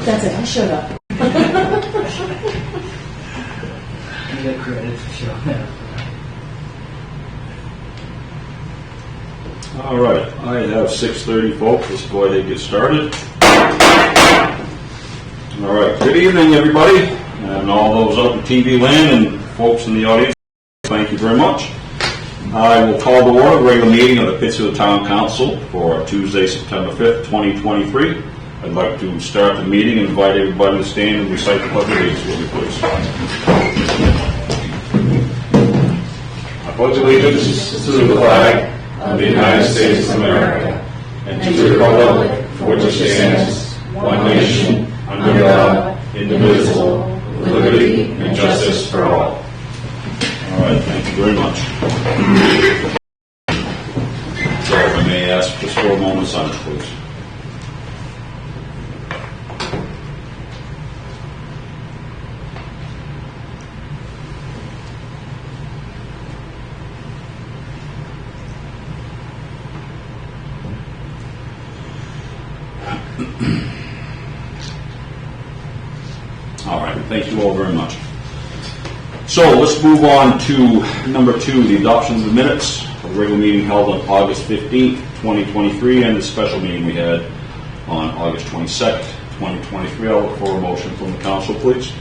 That's it, I showed up. You get credit for showing up. All right, I have 6:30, folks. Let's go ahead and get started. All right, good evening, everybody, and all those up in TV land and folks in the audience. Thank you very much. I will call to order the regular meeting of the Pittsfield Town Council for Tuesday, September 5th, 2023. I'd like to start the meeting and invite everybody to stand and recite the Pledge of Allegiance, will you please? I pledge allegiance to the flag of the United States of America and to the republic for which it stands, one nation, under God, indivisible, with liberty and justice for all. All right, thank you very much. So if I may ask just for a moment of silence, please. All right, thank you all very much. So let's move on to number 2, the adoption of the minutes of the regular meeting held on August 15th, 2023, and the special meeting we had on August 22nd, 2023. I'll look for a motion from the council, please.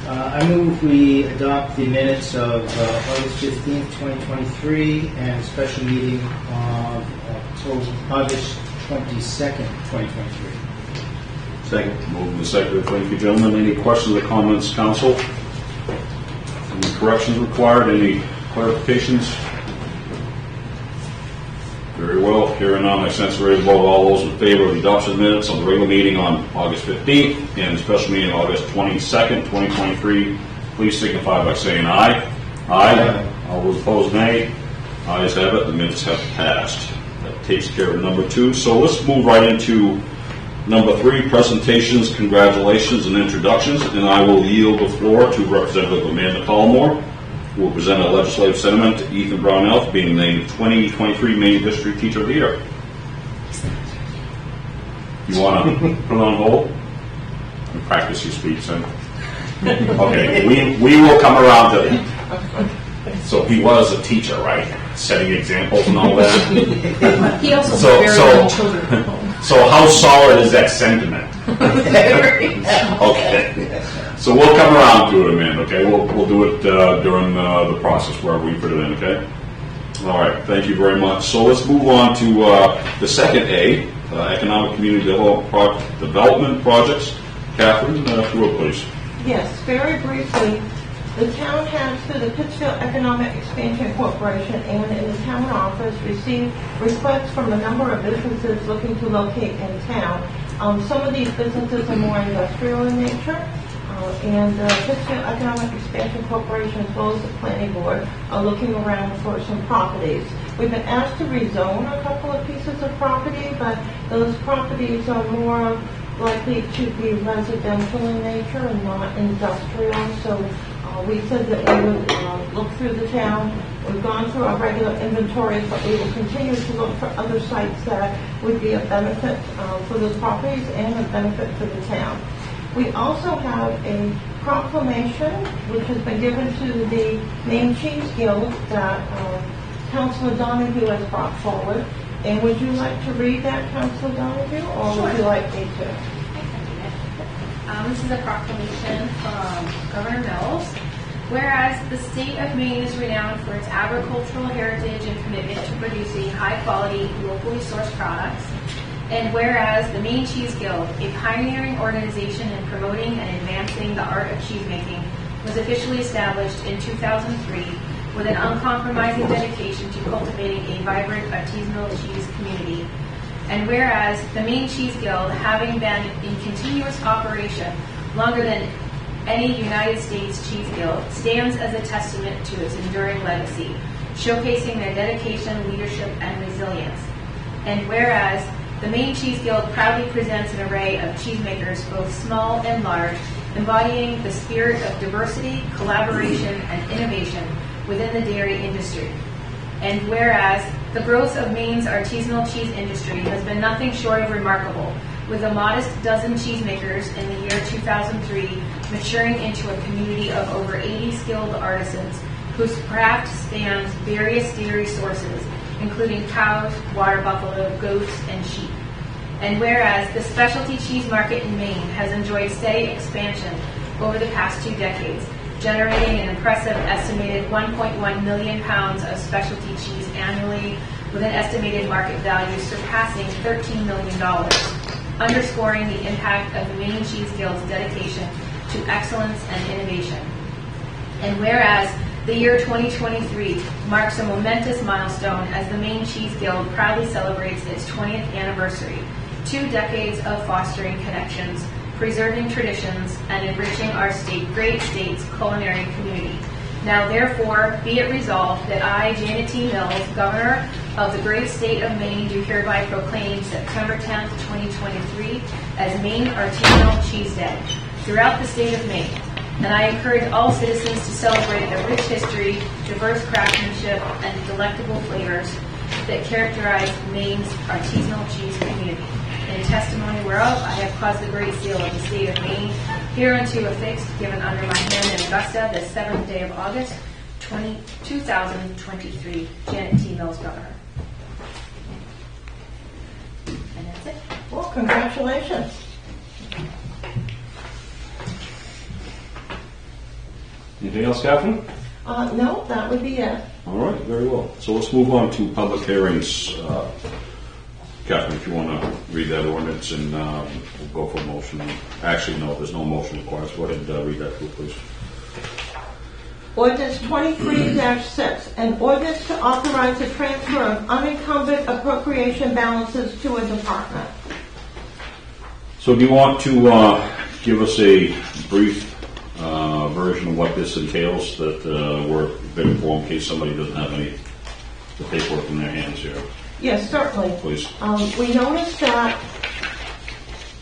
I move we adopt the minutes of August 15th, 2023, and a special meeting of August 22nd, 2023. Second. Moving to second. Thank you, gentlemen. Any questions or comments, council? Any corrections required? Any clarifications? Very well. Hearing none, I sense ready to vote. All those in favor of the adoption of the minutes of the regular meeting on August 15th and the special meeting on August 22nd, 2023, please signify by saying aye. Aye. All those opposed, nay. Ayes have it. The minutes have passed. That takes care of number 2. So let's move right into number 3, presentations, congratulations, and introductions, and I will yield the floor to Representative Amanda Collmore, who will present a legislative sentiment to Ethan Brownell for being named 2023 Maine District Teacher of the Year. You want to put it on hold? And practice your speech, son. Okay, we will come around to it. So he was a teacher, right? Setting examples and all that. He also has very young children at home. So how solid is that sentiment? Okay. So we'll come around to it, Amanda, okay? We'll do it during the process where we put it in, okay? All right, thank you very much. So let's move on to the second A, Economic Community Development Projects. Catherine, if you will, please. Yes, very briefly. The town has, through the Pittsfield Economic Expansion Corporation and in the town office, received requests from a number of businesses looking to locate in town. Some of these businesses are more industrial in nature, and the Pittsfield Economic Expansion Corporation, as well as the Planning Board, are looking around for some properties. We've been asked to rezone a couple of pieces of property, but those properties are more likely to be residential in nature and not industrial. So we said that we would look through the town. We've gone through our regular inventories, but we will continue to look for other sites that would be a benefit for those properties and a benefit for the town. We also have a proclamation which has been given to the Maine Cheese Guild that Councilor Donahue has brought forward. And would you like to read that, Councilor Donahue, or Sure. would you like me to? This is a proclamation from Governor Mills. Whereas the state of Maine is renowned for its agricultural heritage and commitment to producing high-quality, locally sourced products, and whereas the Maine Cheese Guild, a pioneering organization in promoting and advancing the art of cheesemaking, was officially established in 2003 with an uncompromising dedication to cultivating a vibrant artisanal cheese community. And whereas the Maine Cheese Guild, having been in continuous operation longer than any United States cheese guild, stands as a testament to its enduring legacy, showcasing their dedication, leadership, and resilience. And whereas the Maine Cheese Guild proudly presents an array of cheesemakers, both small and large, embodying the spirit of diversity, collaboration, and innovation within the dairy industry. And whereas The growth of Maine's artisanal cheese industry has been nothing short of remarkable, with a modest dozen cheesemakers in the year 2003 maturing into a community of over 80 skilled artisans whose craft spans various dairy sources, including cows, water buffalo, goats, and sheep. And whereas the specialty cheese market in Maine has enjoyed steady expansion over the past 2 decades, generating an impressive estimated 1.1 million pounds of specialty cheese annually, with an estimated market value surpassing $13 million, underscoring the impact of the Maine Cheese Guild's dedication to excellence and innovation. And whereas the year 2023 marks a momentous milestone as the Maine Cheese Guild proudly celebrates its 20th anniversary, 2 decades of fostering connections, preserving traditions, and enriching our great state's culinary community. Now therefore, be it resolved that I, Janet T. Mills, Governor of the great state of Maine, do hereby proclaim September 10th, 2023 as Maine Artisanal Cheese Day throughout the state of Maine. And I encourage all citizens to celebrate the rich history, diverse craftsmanship, and delectable flavors that characterize Maine's artisanal cheese community. In testimony whereof, I have caused the great seal of the state of Maine hereunto affixed, given under my hand in Augusta, the 7th day of August, 2023. Janet T. Mills, Governor. And that's it. Well, congratulations. Anything else, Catherine? No, that would be it. All right, very well. So let's move on to public hearings. Catherine, if you want to read that ordinance, and we'll go for a motion. Actually, no, there's no motion required. So go ahead and read that through, please. Ordinance 23-6, an ordinance to authorize the transfer of unencumbered appropriation balances to a department. So do you want to give us a brief version of what this entails, that we're a bit informed in case somebody doesn't have the paperwork in their hands here? Yes, certainly. Please. We noticed that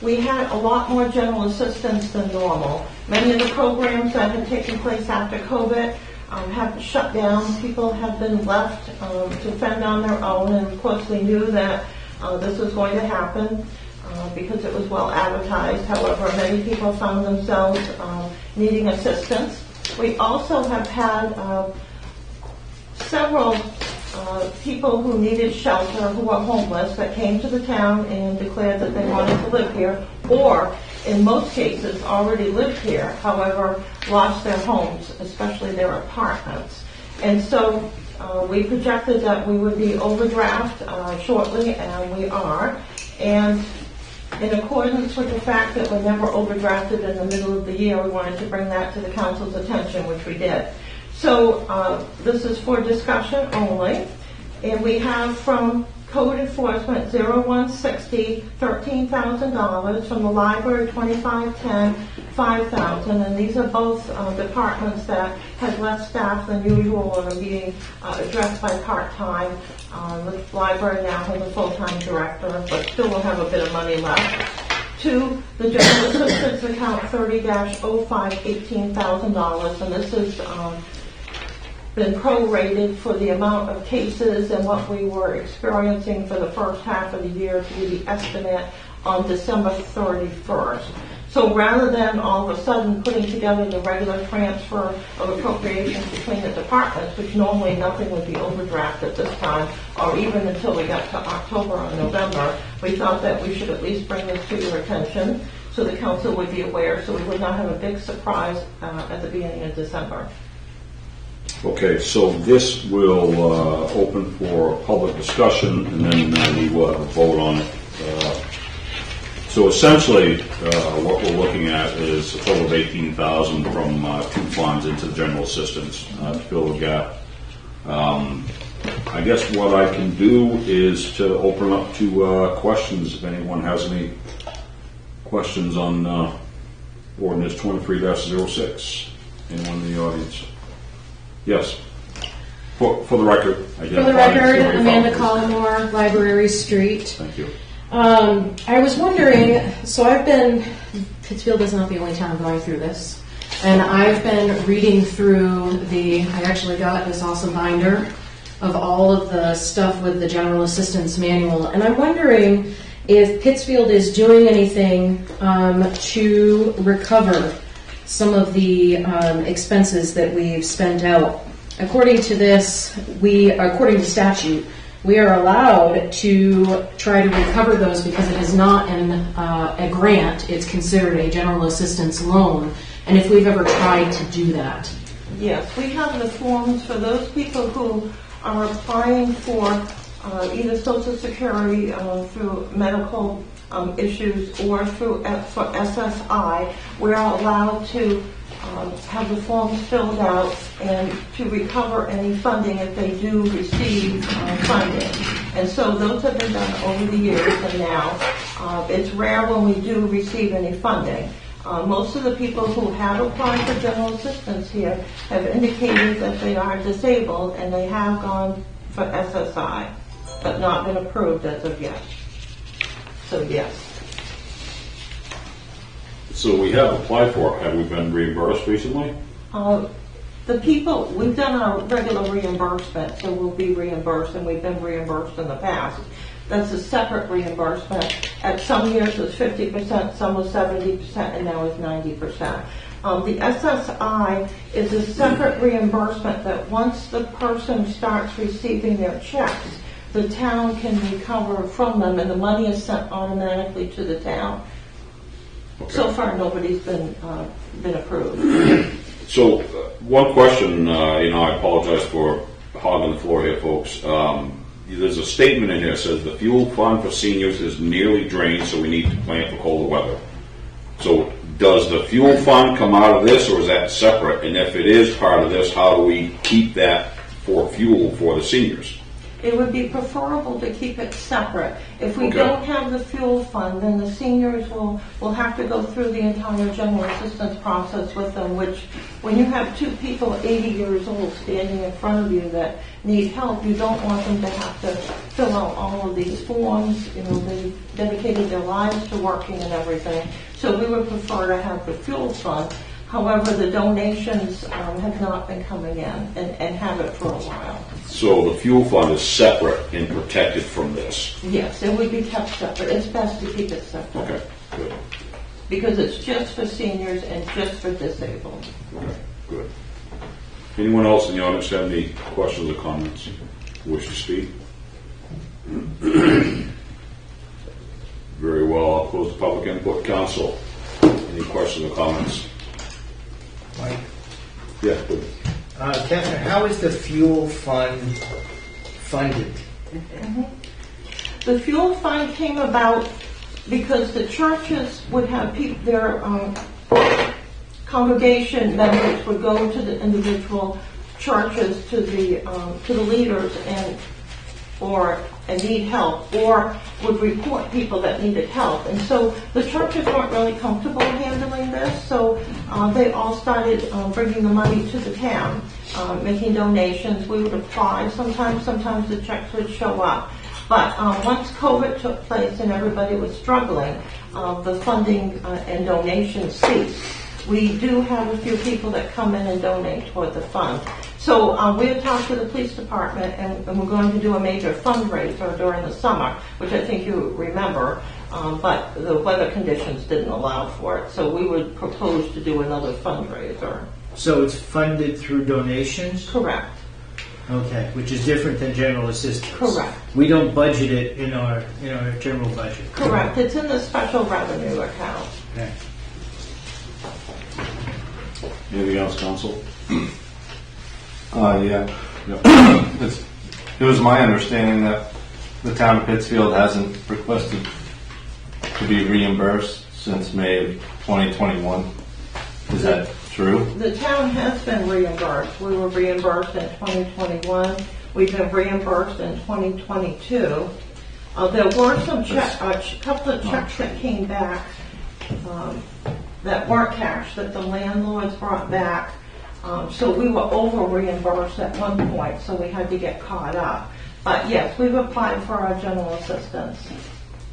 we had a lot more general assistance than normal. Many of the programs that had taken place after COVID have shut down. People have been left to fend on their own, and of course we knew that this was going to happen because it was well advertised. However, many people found themselves needing assistance. We also have had several people who needed shelter, who were homeless, that came to the town and declared that they wanted to live here, or in most cases already lived here, however, lost their homes, especially their apartments. And so we projected that we would be overdraft shortly, and we are. And in accordance with the fact that we're never overdrafted in the middle of the year, we wanted to bring that to the council's attention, which we did. So this is for discussion only, and we have from Code Enforcement 0160 $13,000, from the library 2510 $5,000, and these are both departments that had less staff than usual and are being addressed by part-time. The library now has a full-time director, but still will have a bit of money left. To the general assistance account 30-05 $18,000, and this is been prorated for the amount of cases and what we were experiencing for the first half of the year to be the estimate on December 31st. So rather than all of a sudden putting together the regular transfer of appropriations between the departments, which normally nothing would be overdraft at this time, or even until we got to October or November, we thought that we should at least bring this to your attention so the council would be aware, so we would not have a big surprise at the beginning of December. Okay, so this will open for public discussion, and then we will have a vote on it. So essentially, what we're looking at is a total of $18,000 from 2 funds into the general assistance to fill the gap. I guess what I can do is to open up to questions. If anyone has any questions on ordinance 23-06, anyone in the audience? Yes. For the record. For the record, Amanda Collmore, Library Street. Thank you. I was wondering, so Pittsfield is not the only town going through this, and I've been reading through I actually got this awesome binder of all of the stuff with the general assistance manual, and I'm wondering if Pittsfield is doing anything to recover some of the expenses that we've spent out. According to this, according to statute, we are allowed to try to recover those because it is not a grant, it's considered a general assistance loan, and if we've ever tried to do that. Yes, we have the forms for those people who are applying for either Social Security through medical issues or for SSI. We're allowed to have the forms filled out and to recover any funding if they do receive funding. And so those have been done over the years, and now it's rare when we do receive any funding. Most of the people who have applied for general assistance here have indicated that they are disabled and they have gone for SSI, but not been approved as of yet. So yes. So we have applied for it. Have we been reimbursed recently? The people, we've done our regular reimbursement, so we'll be reimbursed, and we've been reimbursed in the past. That's a separate reimbursement. At some years it was 50%, some was 70%, and now it's 90%. The SSI is a separate reimbursement that once the person starts receiving their checks, the town can recover from them, and the money is sent automatically to the town. Okay. So far, nobody's been approved. So, one question, I apologize for hogging the floor here, folks. There's a statement in here that says the fuel fund for seniors is nearly drained, so we need to plan for colder weather. So, does the fuel fund come out of this, or is that separate? And if it is part of this, how do we keep that for fuel for the seniors? It would be preferable to keep it separate. If we Okay. don't have the fuel fund, then the seniors will have to go through the entire general assistance process with them, which when you have two people 80 years old standing in front of you that need help, you don't want them to have to fill out all of these forms. They dedicated their lives to working and everything. So we would prefer to have the fuel fund. However, the donations have not been coming in and have it for a while. So the fuel fund is separate and protected from this. Yes, it would be kept separate. It's best to keep it separate. Okay, good. Because it's just for seniors and just for disabled. Okay, good. Anyone else in the audience have any questions or comments? Wish to speak? Very well, I'll close the public input. Council, any questions or comments? Mike? Yeah, good. Catherine, how is the fuel fund funded? The fuel fund came about because the churches would have their congregation members would go to the individual churches, to the leaders, and need help, or would report people that needed help. And so the churches weren't really comfortable handling this, so they all started bringing the money to the town, making donations. We would apply. Sometimes the checks would show up. But once COVID took place and everybody was struggling, the funding and donations ceased. We do have a few people that come in and donate toward the fund. So we have talked to the police department, and we're going to do a major fundraiser during the summer, which I think you remember, but the weather conditions didn't allow for it. So we would propose to do another fundraiser. So it's funded through donations? Correct. Okay, which is different than general assistance. Correct. We don't budget it in our general budget. Correct. It's in the special revenue account. Okay. Anything else, Council? Yeah. Yep. It was my understanding that the town of Pittsfield hasn't requested to be reimbursed since May of 2021. Is that true? The town has been reimbursed. We were reimbursed in 2021. We've been reimbursed in 2022. There were some couple of checks that came back that weren't cashed, that the landlords brought back. So we were over reimbursed at one point, so we had to get caught up. But yes, we've applied for our general assistance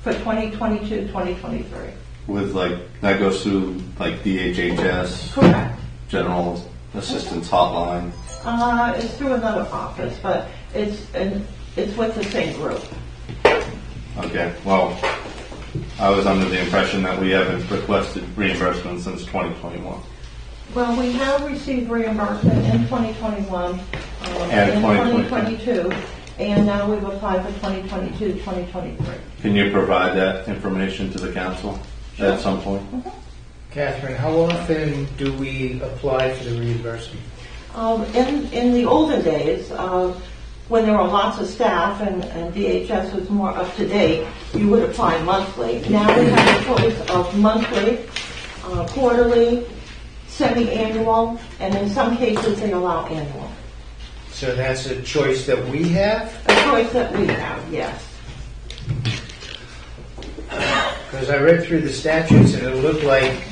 for 2022, 2023. With that goes through DHHS, Correct. General Assistance Hotline. It's through another office, but It's with the same group. Okay, well, I was under the impression that we haven't requested reimbursement since 2021. Well, we have received reimbursement in 2021, And in 2022. 2022, and now we've applied for 2022, 2023. Can you provide that information to the council at some point? Catherine, how often do we apply for the reimbursement? In the olden days, when there were lots of staff and DHS was more up to date, you would apply monthly. Now we have a choice of monthly, quarterly, semi-annual, and in some cases they allow annual. So that's a choice that we have? A choice that we have, yes. Because I read through the statutes and it looked like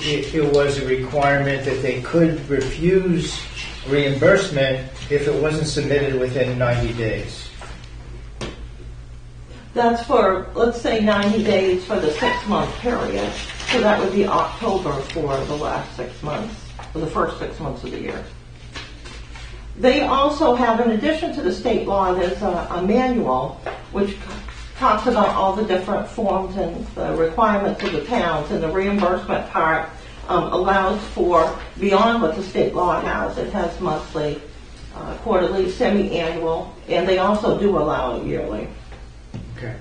it was a requirement that they could refuse reimbursement if it wasn't submitted within 90 days. That's for, let's say, 90 days for the 6-month period. So that would be October for the last 6 months, for the first 6 months of the year. They also have, in addition to the state law, there's a manual which talks about all the different forms and the requirements of the towns, and the reimbursement part allows for, beyond what the state law has, it has monthly, quarterly, semi-annual, and they also do allow yearly. Okay.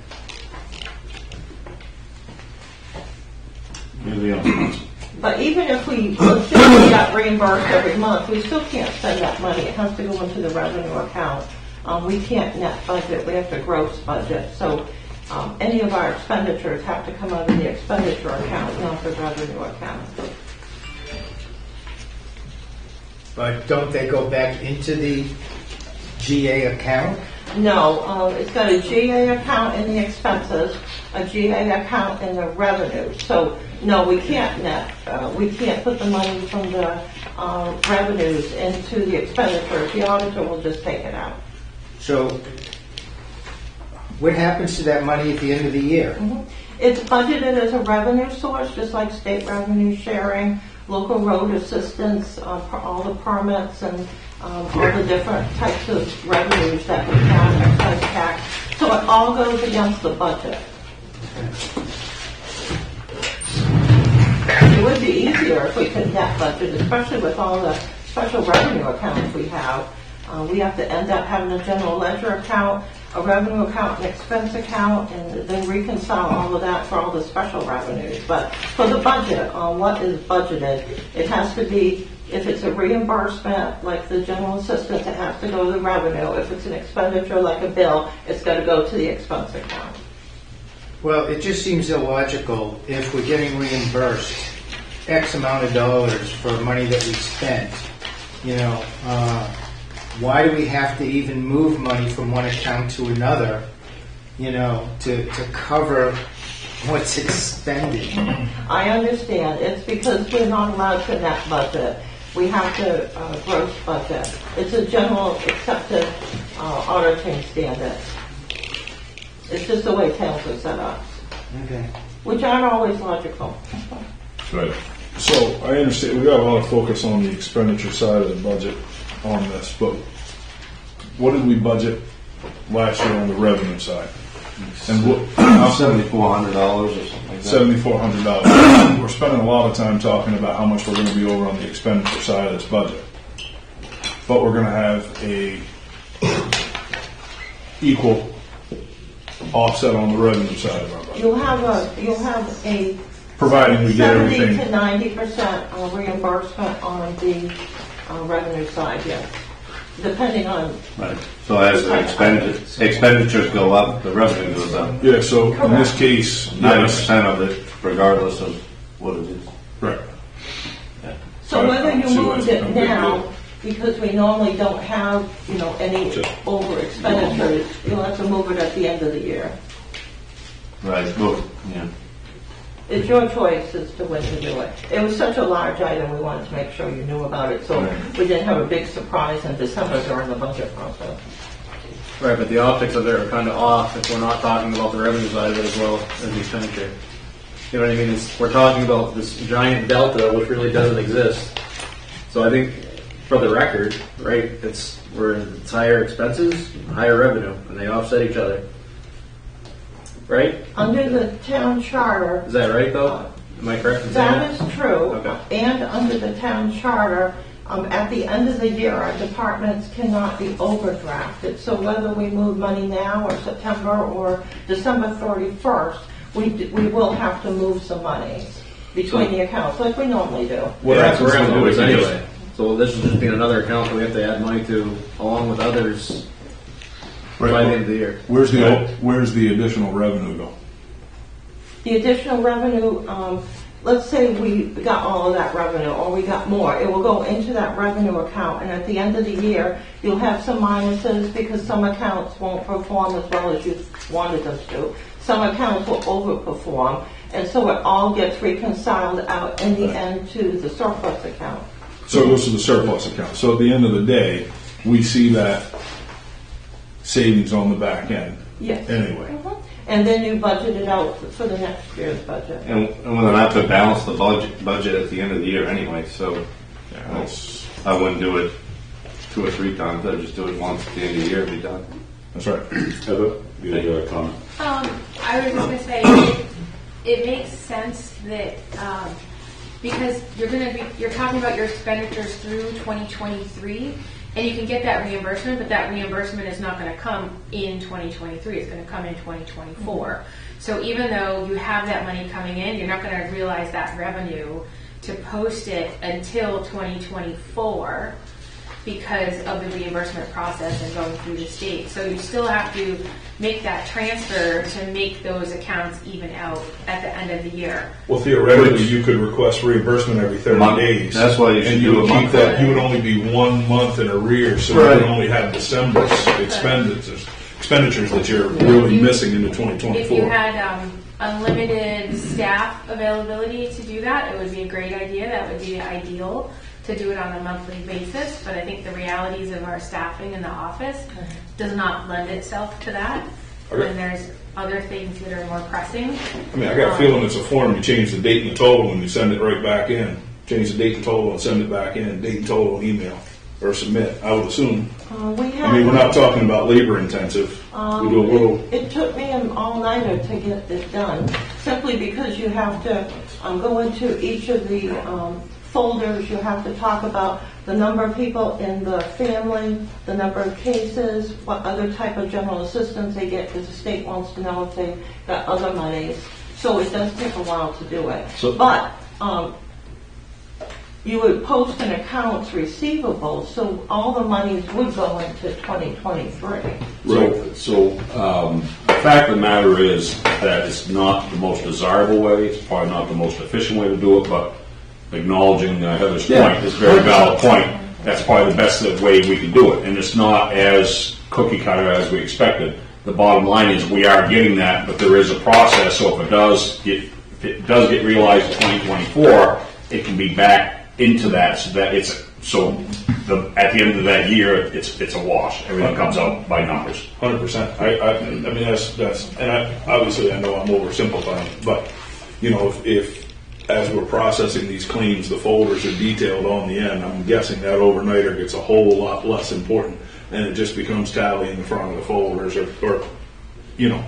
But even if we, let's say we got reimbursed every month, we still can't spend that money. It has to go into the revenue account. We can't net budget, we have to gross budget. So any of our expenditures have to come out of the expenditure account, not the revenue account. But don't they go back into the GA account? No, it's got a GA account in the expenses, a GA account in the revenue. So no, we can't net, we can't put the money from the revenues into the expenditures. The auditor will just take it out. So what happens to that money at the end of the year? It's budgeted as a revenue source, just like state revenue sharing, local road assistance, for all the permits and all the different types of revenues that we have, excise tax. So it all goes against the budget. It would be easier if we could net budget, especially with all the special revenue accounts we have. We have to end up having a general ledger account, a revenue account, an expense account, and then reconcile all of that for all the special revenues. But for the budget, on what is budgeted, it has to be, if it's a reimbursement, like the general assistance, it has to go to the revenue. If it's an expenditure, like a bill, it's got to go to the expense account. Well, it just seems illogical if we're getting reimbursed X amount of dollars for money that we spent. Why do we have to even move money from one account to another, to cover what's expended? I understand. It's because we're not allowed to net budget. We have to gross budget. It's a general accepted auditing standard. It's just the way towns are set up, Okay. which aren't always logical. Right. So I understand, we got a lot of focus on the expenditure side of the budget on this, but what did we budget last year on the revenue side? And what, $7,400 or something like that. $7,400. We're spending a lot of time talking about how much we're going to be over on the expenditure side of this budget. But we're going to have a equal offset on the revenue side of our budget. You'll have a Providing we get 70 everything. to 90% reimbursement on the revenue side, yes. Depending on, Right. So as the expenditures go up, the revenue goes up. Yeah, so in this case, yes. 90% of it, regardless of what it is. Right. so whether you See why moved it's it no big now, deal. because we normally don't have, any over expenditures, you'll have to move it at the end of the year. Right. Well, yeah. It's your choice as to when to do it. It was such a large item, we wanted to make sure you knew about it, so Right. we didn't have a big surprise in December during the budget process. Right, but the optics of it are kind of off if we're not talking about the revenue side of it as well as the expenditure. You know what I mean? We're talking about this giant delta which really doesn't exist. So I think for the record, right, it's higher expenses, higher revenue, and they offset each other. Right? Under the town charter, Is that right though? Am I correct in saying that is true. Okay. And under the town charter, at the end of the year, our departments cannot be overdrafted. So whether we move money now or September or December 31st, we will have to move some money between the accounts, like we normally do. What happens we're going to though, do we is can just- anyway. So this will just be another account that we have to add money to, along with others, by the end of the year. Where's the additional revenue go? The additional revenue, let's say we got all of that revenue, or we got more, it will go into that revenue account, and at the end of the year, you'll have some minuses because some accounts won't perform as well as you wanted them to. Some accounts will overperform, and so it all gets reconciled out in the end to the surplus account. So it goes to the surplus account. So at the end of the day, we see that savings on the back end. Yes. Anyway. Mhm. And then you budget it out for the next year's budget. And we're gonna have to balance the budget at the end of the year anyway, so Yeah, that's I wouldn't do it 2 or 3 times, I'd just do it once at the end of the year and be done. right. Heather, you had a comment? I was just going to say, it makes sense that, because you're talking about your expenditures through 2023, and you can get that reimbursement, but that reimbursement is not going to come in 2023, it's going to come in 2024. So even though you have that money coming in, you're not going to realize that revenue to post it until 2024 because of the reimbursement process and going through the state. So you still have to make that transfer to make those accounts even out at the end of the year. Well, theoretically, you could request reimbursement every 30 Month. days. That's why you should and do you a would keep month. that. You would only be 1 month in arrears, so you Right. would only have December's expenditures that you're really missing into 2024. If you had unlimited staff availability to do that, it would be a great idea. That would be ideal to do it on a monthly basis. But I think the realities of our staffing in the office does not lend itself to that. Okay. When there's other things that are more pressing. I mean, I got a feeling it's a form. You change the date and the total, and you send it right back in. Change the date and total, and send it back in. Date and total, and email or submit. I would assume. We have. I mean, we're not talking about labor intensive. We do a little. It took me an all-nighter to get this done, simply because you have to go into each of the folders. You have to talk about the number of people in the family, the number of cases, what other type of general assistance they get, because the state wants to know if they got other monies. So it does take a while to do it. But you would post an accounts receivable, so all the monies would go into 2023. So, the fact of the matter is that it's not the most desirable way, it's probably not the most efficient way to do it, but acknowledging Heather's point, is a very valid point, that's probably the best way we can do it, and it's not as cookie cutter as we expected. The bottom line is we are getting that, but there is a process, so if it does get realized in 2024, it can be back into that, so that at the end of that year, it's a wash. Everything comes out by numbers. 100%. I mean, that's, and obviously I know I'm oversimplifying, but, you know, if as we're processing these claims, the folders are detailed on the end, I'm guessing that overnighter gets a whole lot less important, and it just becomes tallying in front of the folders, or you know,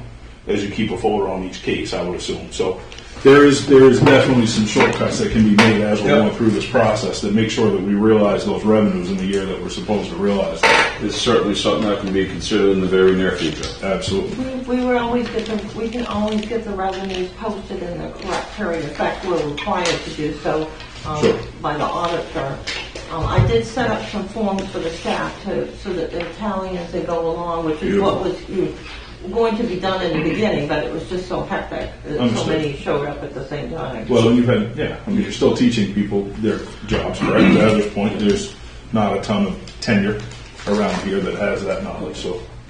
as you keep a folder on each case, I would assume. So there is definitely some shortcuts that can be made as we're going through this process that make sure that we realize those revenues in the year that we're supposed to realize. It's certainly something that can be considered in the very near future. Absolutely. We can always get the revenues posted in the correct period. In fact, we're required to do so Sure. by the auditor. I did set up some forms for the staff so that they're tallying as they go along, which is what was going to be done in the beginning, but it was just so hectic that so Understood. many showed up at the same time. Well, you've had, I mean, you're still teaching people their jobs, correct? To Heather's point, there's not a ton of tenure around here that has that knowledge,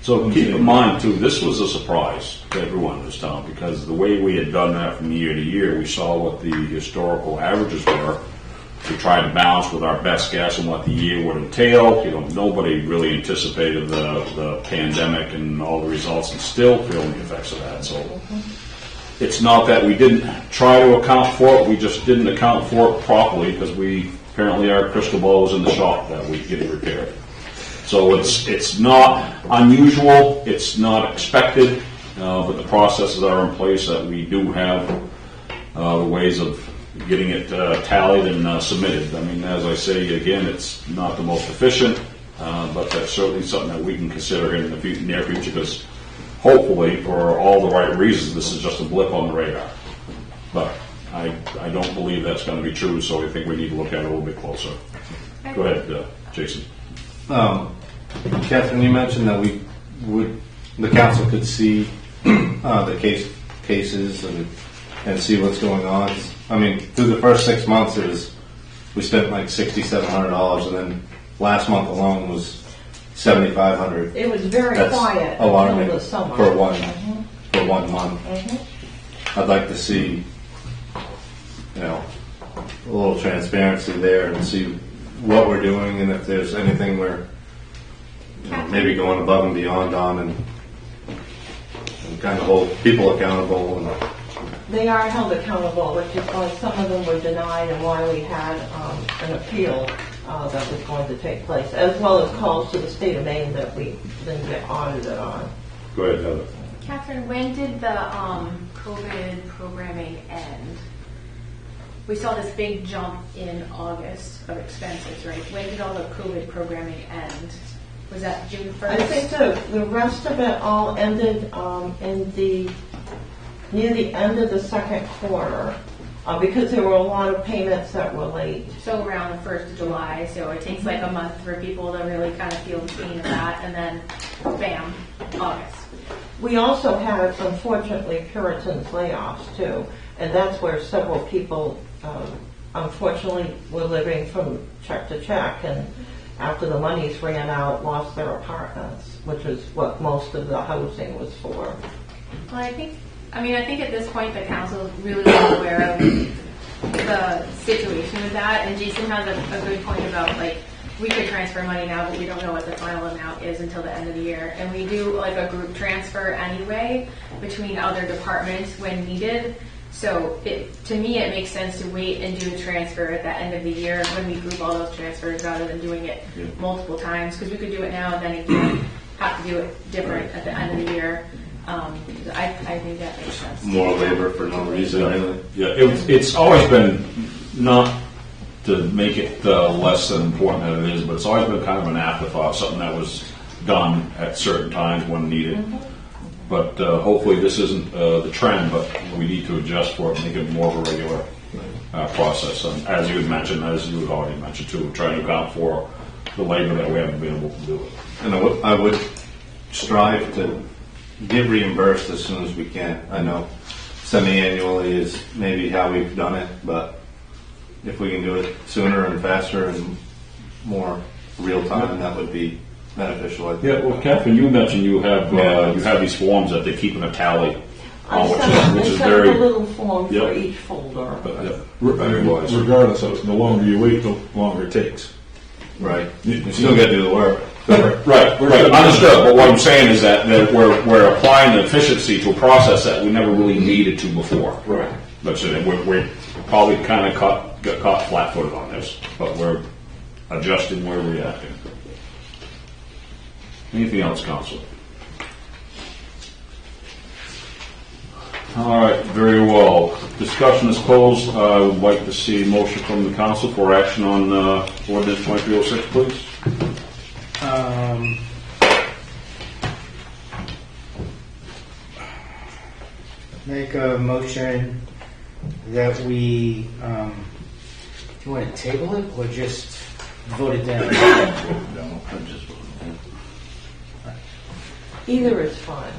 So keep in mind too, this was a surprise to everyone in this town, because the way we had done that from year to year, we saw what the historical averages were. We tried to balance with our best guess on what the year would entail. You know, nobody really anticipated the pandemic and all the results, and still feeling the effects of that. So it's not that we didn't try to account for it, we just didn't account for it properly, because we apparently our crystal ball was in the shop that week getting repaired. So it's not unusual, it's not expected, but the processes are in place that we do have the ways of getting it tallied and submitted. I mean, as I say again, it's not the most efficient, but that's certainly something that we can consider in the near future, because hopefully, for all the right reasons, this is just a blip on the radar. But I don't believe that's going to be true, so I think we need to look at it a little bit closer. Go ahead, Jason. Catherine, you mentioned that the council could see the cases and see what's going on. I mean, through the first 6 months, we spent like $6,700, and then last month alone was $7,500. It was very That's quiet alarming until the summer. for one month. I'd like to see, a little transparency there and see what we're doing, and if there's anything we're maybe going above and beyond on, and kind of hold people accountable. And They are held accountable, which is why some of them were denied and why we had an appeal that was going to take place, as well as calls to the state of Maine that we didn't get audited on. Go ahead, Heather. Catherine, when did the COVID programming end? We saw this big jump in August of expenses, right? When did all the COVID programming end? Was that June 1st? I think the rest of it all ended near the end of the second quarter, because there were a lot of payments that were late. So around the 1st of July, so it takes like a month for people to really kind of feel the pain of that, and then bam, August. We also had, unfortunately, Puritan's layoffs too, and that's where several people, unfortunately, were living from check to check, and after the monies ran out, lost their apartments, which is what most of the housing was for. Well, I think at this point the council is really well aware of the situation with that, and Jason has a good point about, like, we could transfer money now, but we don't know what the final amount is until the end of the year. And we do like a group transfer anyway between other departments when needed. So to me, it makes sense to wait and do a transfer at the end of the year when we group all those transfers rather than doing it multiple times, because we could do it now and then again have to do it different at the end of the year. I think that makes sense. more labor for no reason, really. Yeah, it's always been, not to make it less than important than it is, but it's always been kind of an afterthought, something that was done at certain times when needed. But hopefully this isn't the trend, but we need to adjust for it, make it more of a regular process. And as you had mentioned, as you had already mentioned too, trying to account for the labor that we haven't been able to do it. And I would strive to get reimbursed as soon as we can. I know semi-annually is maybe how we've done it, but if we can do it sooner and faster and more real time, that would be beneficial, I think. Yeah, well, Catherine, you mentioned you have these forms that they keep in a tally, I which sent is a very. little form for Yep. each folder. Very wise. Regardless of, the longer you wait, the longer it takes. Right. You still got to do the work. Right, understood. But what I'm saying is that we're applying the efficiency to a process that we never really needed to before. Right. But we're probably kind of got caught flat-footed on this, but we're adjusting where we're reacting. Anything else, Council? All right, very well. Discussion is closed. I would like to see a motion from the Council for action on ordinance 2306, please. Make a motion that we, do you want to table it or just vote it down? Either is fine.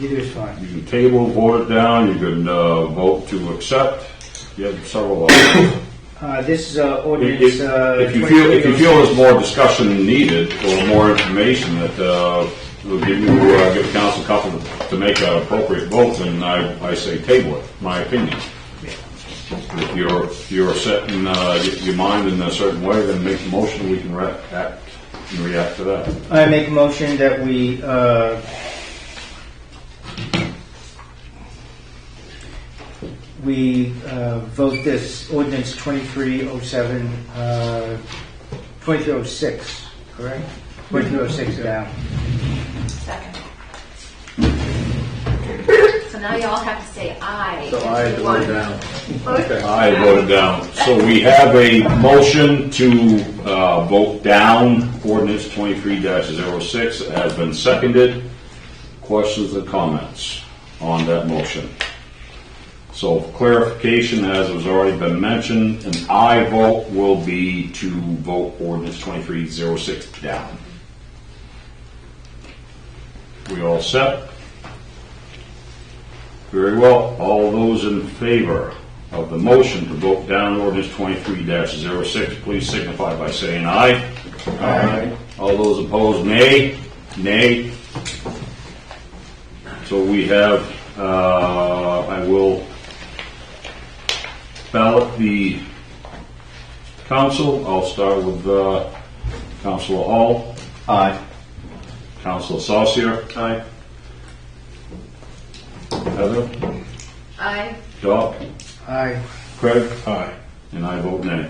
Either is fine. You can table, vote it down, you can vote to accept. You have several options. This is ordinance. If you feel there's more discussion needed or more information that will give the council comfort to make an appropriate vote, then I say table it, my opinion. If you're setting your mind in a certain way, then make a motion, we can act and react to that. I make a motion that we we vote this ordinance 2307, 2306, correct? 2306 down. Second. So now y'all have to say aye. So I voted down. Okay. I voted down. So we have a motion to vote down ordinance 23-06. It has been seconded. Questions or comments on that motion? So clarification, as has already been mentioned, an aye vote will be to vote ordinance 2306 down. We all set? Very well. All those in favor of the motion to vote down ordinance 23-06, please signify by saying aye. Aye. All those opposed, nay. Nay. So we have, I will ballot the council. I'll start with Councilor Hall. Aye. Councilor Saucier. Aye. Heather. Aye. Doc. Aye. Craig. Aye. And I vote nay.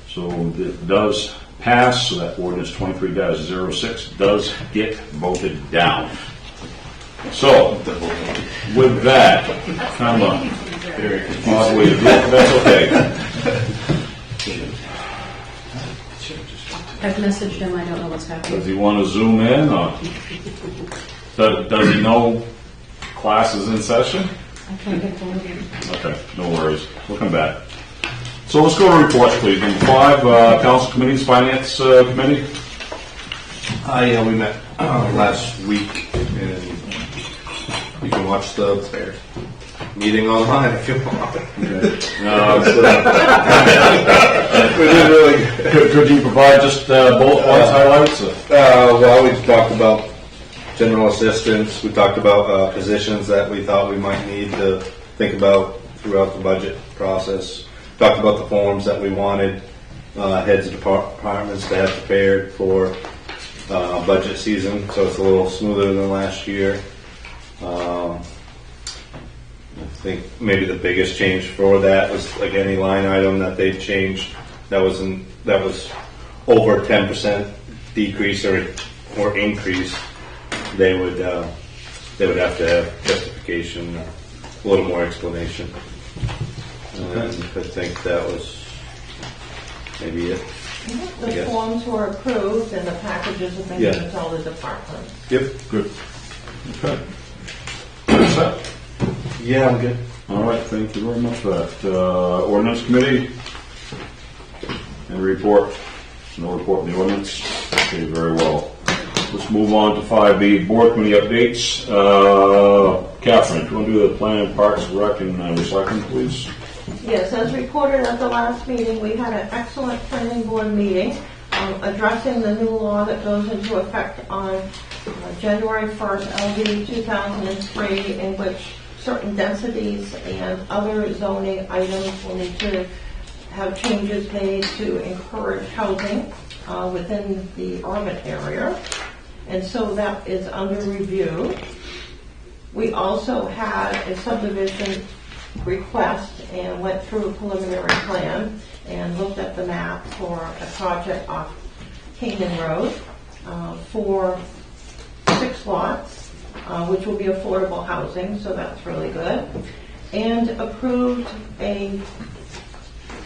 So it does pass, so that ordinance 23-06 does get voted down. So, with that, kind of a odd way to do it, that's okay. I've messaged him, I don't know what's happening. Does he want to zoom in, or does he know class is in session? I can't get hold of him. Okay, no worries. We'll come back. So let's go to reports, please. Number 5, Council Committees, Finance Committee. Yeah, we met last week, and you can watch the meeting online if you want. We did really Could you provide just bullet points, highlights? well, we talked about general assistance. We talked about positions that we thought we might need to think about throughout the budget process. Talked about the forms that we wanted heads of departments to have prepared for budget season, so it's a little smoother than last year. I think maybe the biggest change for that was like any line item that they've changed that was over 10% decrease or increase. They would have to have justification, a little more explanation. And I think that was maybe it. The Yes. forms were approved and the packages have been Yeah. given to all the departments. Yep. Good. Okay. All set? Yeah, I'm good. All right, thank you very much for that. Ordinance Committee, and report. No report in the ordinance. Okay, very well. Let's move on to 5B, Board Committee updates. Catherine, do you want to do the Plan, Parks, Rec, and Recycling, please? Yes, as reported at the last meeting, we had an excellent planning board meeting addressing the new law that goes into effect on January 1st, LD 2003, in which certain densities and other zoning items will need to have changes made to encourage housing within the urban area. And so that is under review. We also had a subdivision request and went through a preliminary plan and looked at the map for a project off Canaan Road for 6 lots, which will be affordable housing, so that's really good. And approved a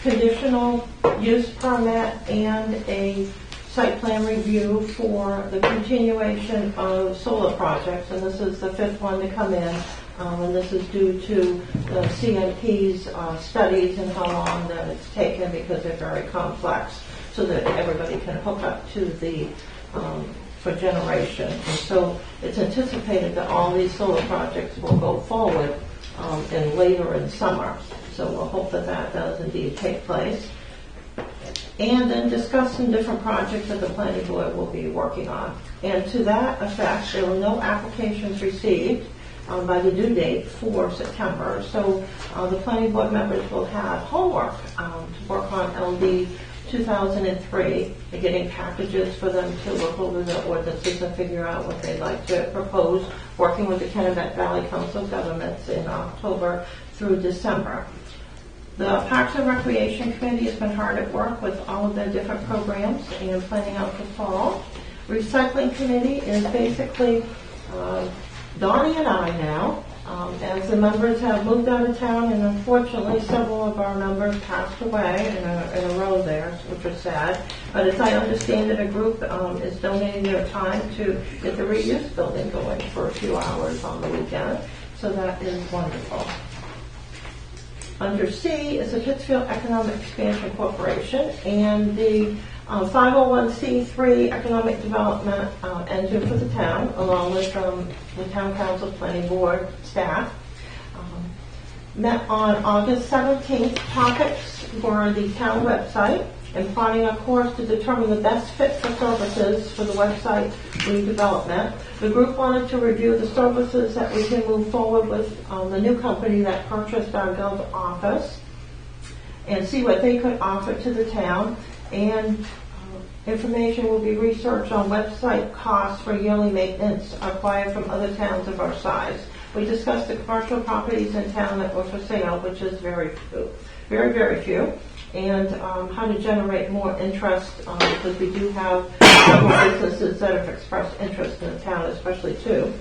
conditional use permit and a site plan review for the continuation of solar projects, and this is the 5th one to come in, and this is due to the CMP's studies and how long that it's taken because they're very complex, so that everybody can hook up to the for generation. And so it's anticipated that all these solar projects will go forward and later in summer. So we'll hope that that does indeed take place. And then discuss some different projects that the planning board will be working on. And to that effect, there were no applications received by the due date for September. So the planning board members will have homework to work on LD 2003, and getting packages for them to look over the ordinances and figure out what they'd like to propose, working with the Kennebec Valley Council of Governments in October through December. The Parks and Recreation Committee has been hard at work with all of their different programs and planning out the fall. Recycling Committee is basically Donnie and I now, as the members have moved out of town, and unfortunately several of our members passed away in a row there, which is sad. But as I understand it, a group is donating their time to get the reuse building going for a few hours on the weekend, so that is wonderful. Under C is the Pittsfield Economic Expansion Corporation, and the 501c3 economic development engine for the town, along with the town council, planning board, staff. Met on August 17th. Topics were the town website and plotting a course to determine the best fit for services for the website redevelopment. The group wanted to review the services that we can move forward with the new company that purchased our Gov office and see what they could offer to the town. And information will be researched on website costs for yearly maintenance acquired from other towns of our size. We discussed the commercial properties in town that were for sale, which is very few, and how to generate more interest, because we do have several businesses that have expressed interest in the town, especially two.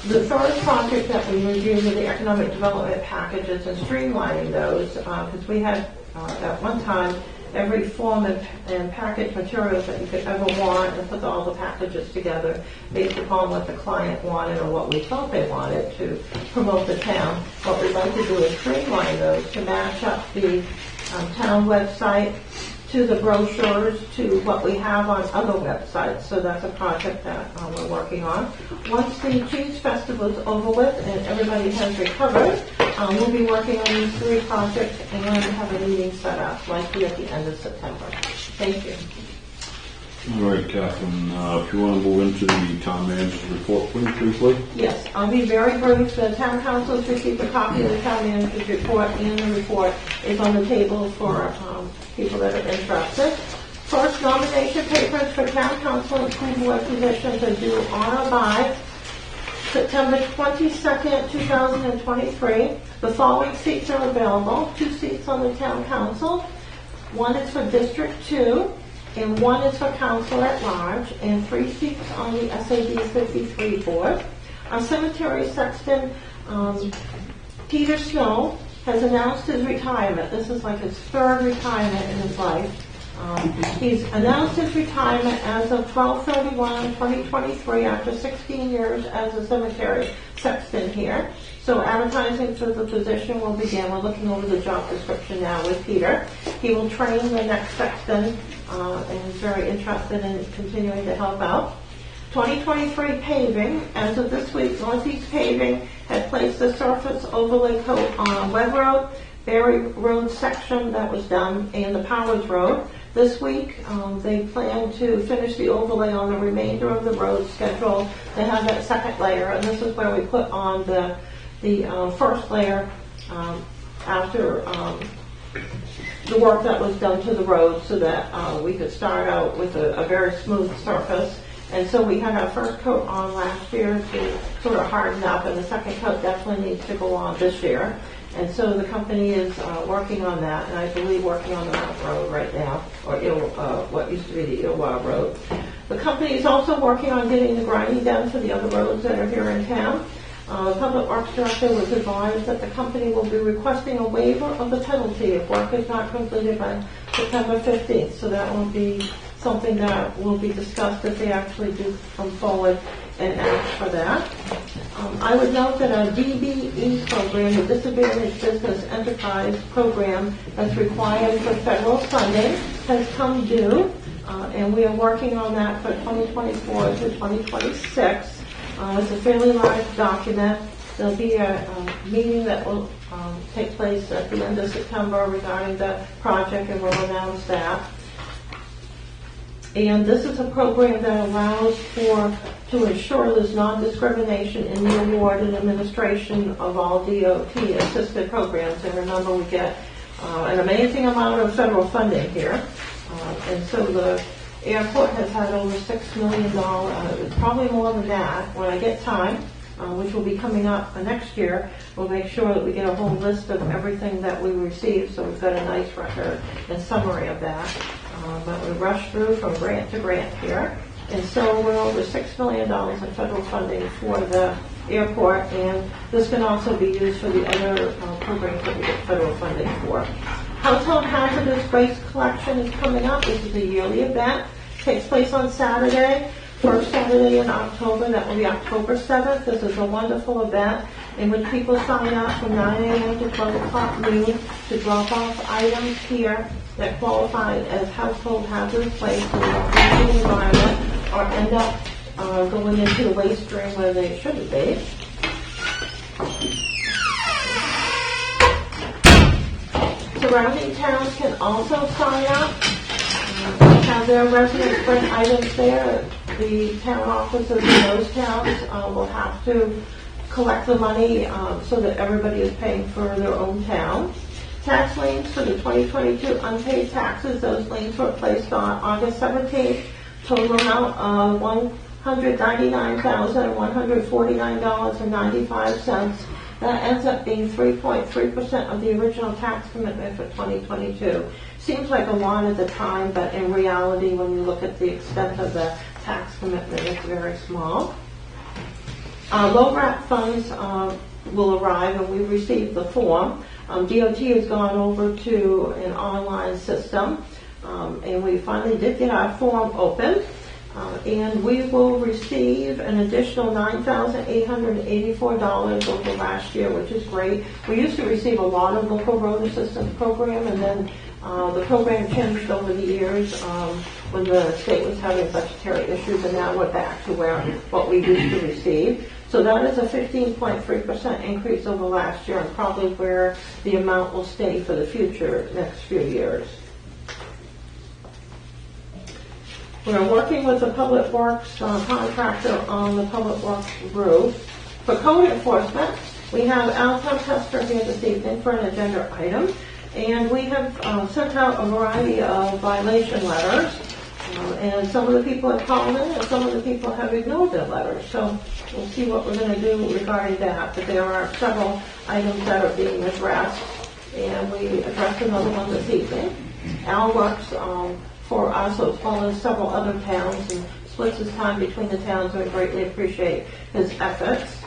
The third project that we reviewed were the economic development packages and streamlining those, because we had at one time every form and package materials that you could ever want, and put all the packages together based upon what the client wanted or what we thought they wanted to promote the town. What we'd like to do is streamline those to match up the town website to the brochures to what we have on other websites. So that's a project that we're working on. Once the Cheese Festival is over with and everybody has recovered, we'll be working on these three projects and have a meeting set up, likely at the end of September. Thank you. All right, Catherine, if you want to move into the town manager's report, please, briefly. Yes, I'll be very brief. The town council has received a copy of the town manager's report, and the report is on the table for people that are interested. First, nomination papers for town council and school board positions are due on or by September 22nd, 2023. The following seats are available. 2 seats on the town council. 1 is for District 2, and 1 is for council at large, and 3 seats on the SAD 53 board. Our cemetery sexton, Peter Snow, has announced his retirement. This is like his 3rd retirement in his life. He's announced his retirement as of 12/31/2023 after 16 years as a cemetery sexton here. So advertising for the position will begin. We're looking over the job description now with Peter. He will train the next sexton and is very interested in continuing to help out. 2023 paving. As of this week, Northeast Paving had placed the surface overlay coat on Webb Road, Berry Road section that was done, and the Powers Road. This week, they plan to finish the overlay on the remainder of the road schedule. They have that second layer, and this is where we put on the first layer after the work that was done to the road, so that we could start out with a very smooth surface. And so we had our first coat on last year to sort of harden up, and the second coat definitely needs to go on this year. And so the company is working on that, and I believe working on the Mount Road right now, or what used to be the Ilwa Road. The company is also working on getting the grinding done for the other roads that are here in town. The Public Works Director was advised that the company will be requesting a waiver of the penalty if work is not completed by September 15th. So that will be something that will be discussed if they actually do come forward and ask for that. I would note that our DBE program, the Disadvantaged Business Enterprise Program, that's required for federal funding, has come due, and we are working on that for 2024 to 2026. It's a fairly large document. There'll be a meeting that will take place at the end of September regarding the project, and we'll announce that. And this is a program that allows to ensure there's non-discrimination in the award and administration of all DOT-assisted programs. And remember, we get an amazing amount of federal funding here. And so the airport has had over $6 million, probably more than that. When I get time, which will be coming up next year. We'll make sure that we get a whole list of everything that we receive, so we've got a nice record and summary of that. But we rushed through from grant to grant here. And so we're over $6 million in federal funding for the airport, and this can also be used for the other programs that we get federal funding for. Household hazardous waste collection is coming up. This is a yearly event. Takes place on Saturday, first Saturday in October. That will be October 7th. This is a wonderful event in which people sign up from 9 a.m. to 12 o'clock noon to drop off items here that qualify as household hazardous waste in the environment or end up going into the waste stream where they shouldn't be. Surrounding towns can also sign up, have their residents bring items there. The town offices in those towns will have to collect the money so that everybody is paying for their own town. Tax liens for the 2022 unpaid taxes, those liens were placed on August 17th. Total amount of $199,149.95. That ends up being 3.3% of the original tax commitment for 2022. Seems like a lot at the time, but in reality, when you look at the extent of the tax commitment, it's very small. LORAP funds will arrive, and we received the form. DOT has gone over to an online system, and we finally did get our form open. And we will receive an additional $9,884 over last year, which is great. We used to receive a lot of local road assistance program, and then the program changed over the years when the state was having budgetary issues, and now we're back to what we used to receive. So that is a 15.3% increase over last year, and probably where the amount will stay for the future next few years. We're working with the Public Works contractor on the Public Works roof. For code enforcement, we have Al Tester here this evening for an agenda item, and we have sent out a variety of violation letters, and some of the people have called in, and some of the people have ignored their letters. So we'll see what we're going to do regarding that. But there are several items that are being addressed, and we addressed another one this evening. Al works for us as well as several other towns and splits his time between the towns, and we greatly appreciate his efforts.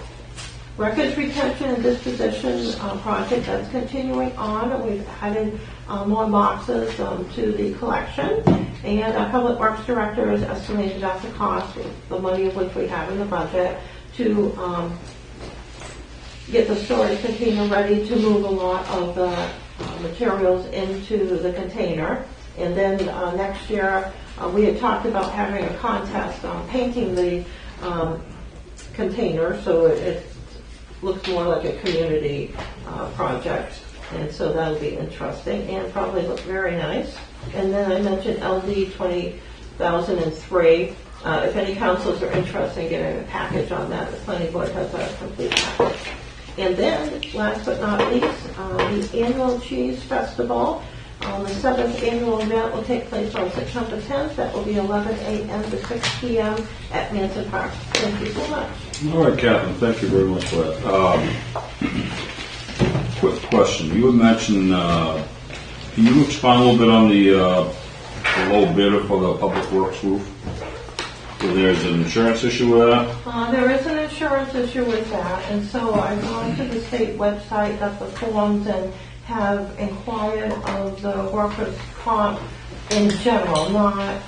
Records retention and disposition project, that's continuing on. We've added more boxes to the collection, and our Public Works Director has estimated out the cost, the money of which we have in the budget, to get the storage container ready to move a lot of the materials into the container. And then next year, we had talked about having a contest on painting the container so it looks more like a community project. And so that'll be interesting and probably look very nice. And then I mentioned LD 2003. If any councils are interested in getting a package on that, the planning board has a complete package. And then, last but not least, the annual Cheese Festival. The 7th annual event will take place on September 10th. That will be 11 a.m. to 6 p.m. at Manson Park. Thank you so much. All right, Catherine, thank you very much for that. Quick question. You had mentioned, can you expand a little bit on the low bidder for the Public Works roof? So there's an insurance issue with that? There is an insurance issue with that, and so I've gone to the state website, got the forms, and have inquired of the workers' comp in general, not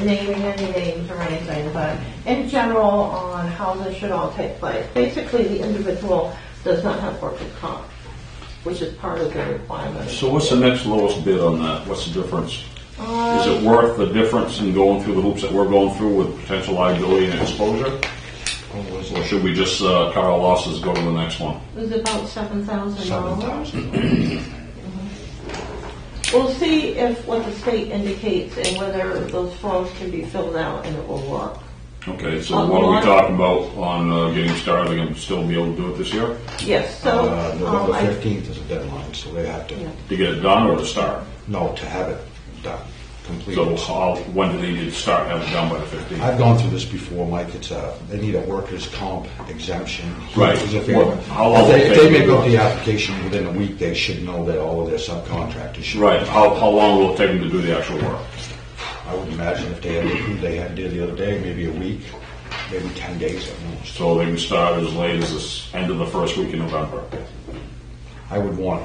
naming any names or anything, but in general on how this should all take place. Basically, the individual does not have workers' comp, which is part of the requirement. So what's the next lowest bid on that? What's the difference? Is it worth the difference in going through the hoops that we're going through with potential liability and exposure? Or should we just cut our losses, go to the next one? It was about $7,000. We'll see if what the state indicates and whether those forms can be filled out and it will work. Okay, so what are we talking about on getting started and still be able to do it this year? Yes, so November 15th is a deadline, so they have to, To get it done or to start? no, to have it done. completed. So when do they need to start, have it done by the 15th? I've gone through this before, Mike. They need a workers' comp exemption. Right. If Well, how long if will it they take? make up the application within a week, they should know that all of their subcontractors should. Right, how long will it take them to do the actual work? I would imagine if they did the other day, maybe a week, maybe 10 days at most. So they can start as late as this end of the first week in November. I would want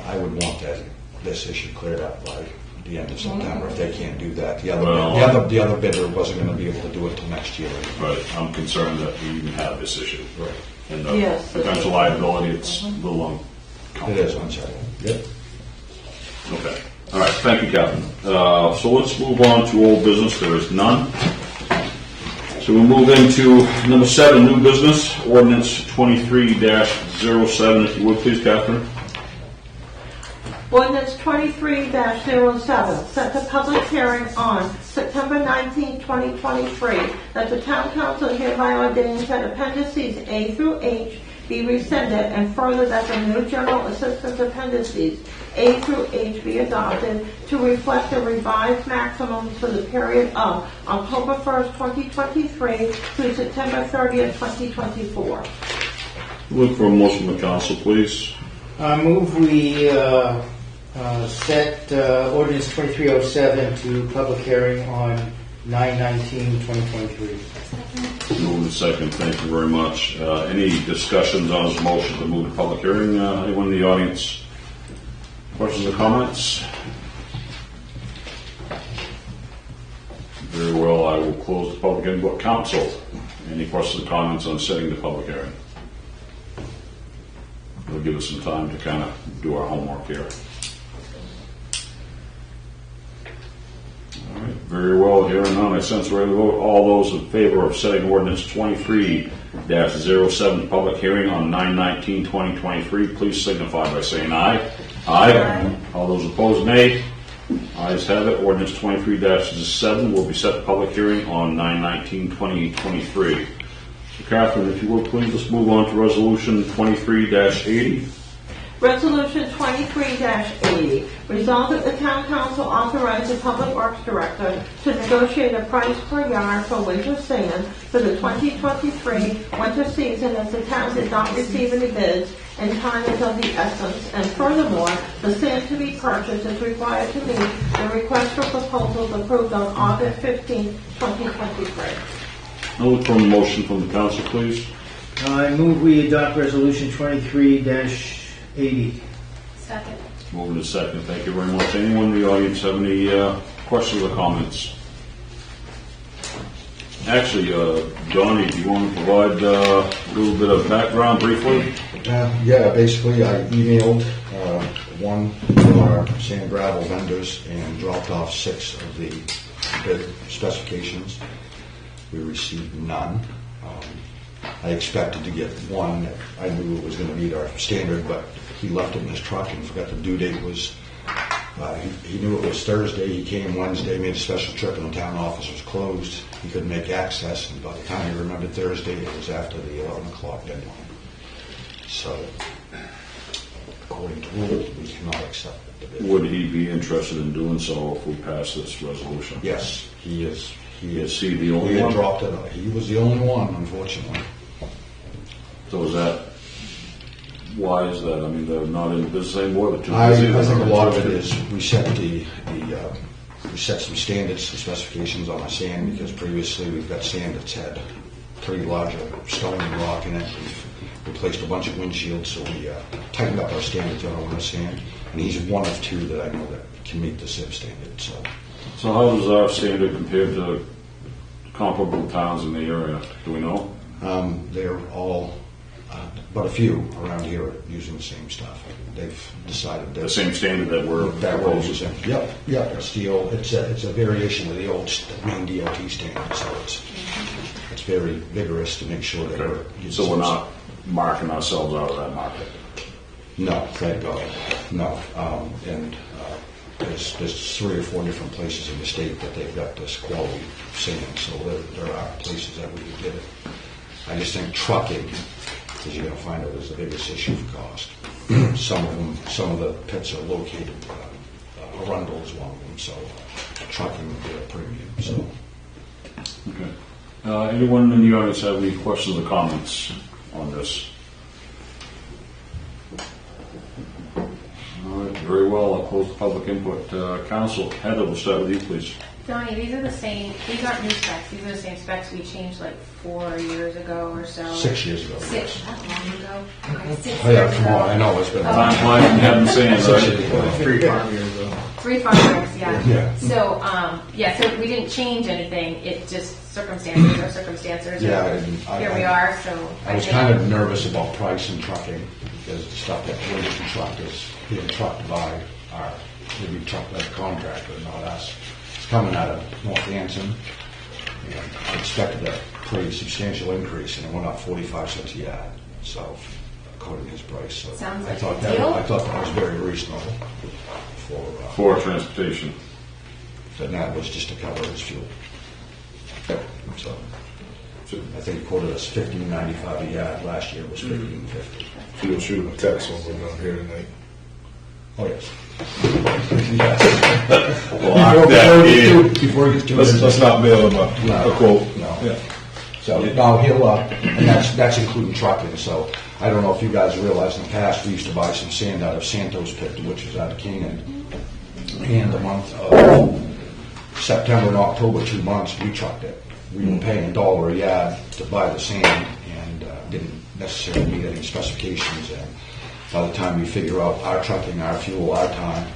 this issue cleared up by the end of September if they can't do that. The other bidder wasn't going to be able to do it till next year. But I'm concerned that we even have this issue. Right. And Yes. potential liability, it's a little It is unsettling. Yep. Okay. All right, thank you, Captain. So let's move on to old business. There is none. So we'll move into number 7, new business, ordinance 23-07. If you would, please, Catherine. Ordinance 23-07 set the public hearing on September 19, 2023, that the town council hereby ordains that appendices A through H be rescinded, and further that the new general assistance appendices A through H be adopted to reflect the revised maximums for the period of October 1st, 2023 through September 30th, 2024. Look for a motion from the council, please. Move we set ordinance 2307 to public hearing on 9/19/2023. Move to second. Thank you very much. Any discussions on this motion to move to public hearing? Anyone in the audience? Questions or comments? Very well. I will close the public hearing. But council, any questions or comments on setting the public hearing? It'll give us some time to kind of do our homework here. All right, very well. Hearing none, I sense ready to vote. All those in favor of setting ordinance 23-07 public hearing on 9/19/2023, please signify by saying aye. Aye. All those opposed, nay. Ayes have it. Ordinance 23-7 will be set to public hearing on 9/19/2023. So, Catherine, if you will, please, let's move on to resolution 23-80. Resolution 23-80, resolved that the town council authorize the public works director to negotiate a price per yard for winter sand for the 2023 winter season if the town did not receive any bids and time is of the essence, and furthermore, the sand to be purchased is required to meet the request for proposals approved on August 15, 2023. I'll look for a motion from the council, please. I move we adopt resolution 23-80. Second. Moving to second. Thank you very much. Anyone in the audience have any questions or comments? Actually, Johnny, do you want to provide a little bit of background briefly? Basically, I emailed one of our sand gravel vendors and dropped off 6 of the bid specifications. We received none. I expected to get one that I knew it was going to meet our standard, but he left it in his truck and forgot the due date was, he knew it was Thursday. He came Wednesday, made a special trip, and the town office was closed. He couldn't make access, and by the time he remembered Thursday, it was after the 11 o'clock deadline. So, according to rules, we cannot accept the bid. Would he be interested in doing so if we pass this resolution? Yes, he is. Is he the only We had one? dropped it. He was the only one, unfortunately. So is that, why is that? I mean, they're not in the business anymore, they're too I busy? think a lot of it is we set we set some standards, some specifications on our sand, because previously we've got sand that's had pretty large stone and rock in it. We've replaced a bunch of windshields, so we tightened up our standards on our winter sand, and he's one of 2 that I know that can meet the SIB standard. So how does our standard compare to comparable towns in the area? Do we know? They're all, but a few around here are using the same stuff. They've decided The same standard that we're proposing? Yep, steel. It's a variation of the old main DOT standard, so it's very vigorous to make sure that we're using. So we're not marking ourselves out of that market? No, thank God, no. There's 3 or 4 different places in the state that they've got this quality sand, so there are places that we could get it. I just think trucking, as you're going to find out, is the biggest issue for cost. Some of the pits are located Arundel is one of them, so trucking would be a premium, so. Okay. Anyone in the audience have any questions or comments on this? All right, very well. I'll close the public input. Council, Heather, we'll start with you, please. Donnie, these are the same, these aren't new specs, these are the same specs we changed like 4 years ago or so. 6 years ago. That long ago? Okay, 6 Oh, yeah, years come ago. on, I know, it's been. Time flies when you have them saying, 6 years right? ago. 3 farm years though. 3 farmers, yeah. Yeah. So, so we didn't change anything, it just circumstances are circumstances. Yeah, and Here we are, so. I was think- kind of nervous about price and trucking, because the stuff that goes to truck is being trucked by our, maybe trucked by the contractor, not us. It's coming out of Northampton, and I expected a pretty substantial increase, and it went up 45 cents a yard, so, according to his price. So Sounds I like thought a that, deal. I thought that was very reasonable For transportation. and that was just to cover his fuel. So, I think he quoted us $15.95 a yard, last year it was $15.50. So you'll shoot him a text when we're done here tonight. Oh, yes. Before he gets too Let's not bail him a quote. No. Yeah. So now he'll, and that's including trucking. So I don't know if you guys realize in the past we used to buy some sand out of Santos Pit, which was out of Canaan. And the month of September and October, 2 months, we trucked it. We were paying $1 a yard to buy the sand and didn't necessarily meet any specifications. And by the time we figure out our trucking, our fuel, our time,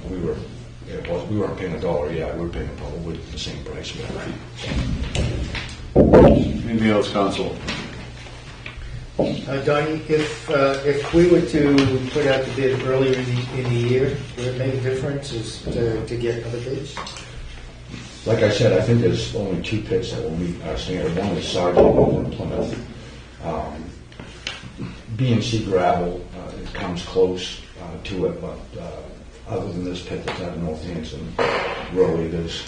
we weren't paying $1 a yard. We were paying probably the same price. Anything else, Council? Donnie, if we were to put out the bid earlier in the year, would it make a difference to get other bids? Like I said, I think there's only 2 pits that will meet our standard. One is Sergeant over in Plymouth. B&C gravel, it comes close to it, but other than this pit that's out of Northampton, really there's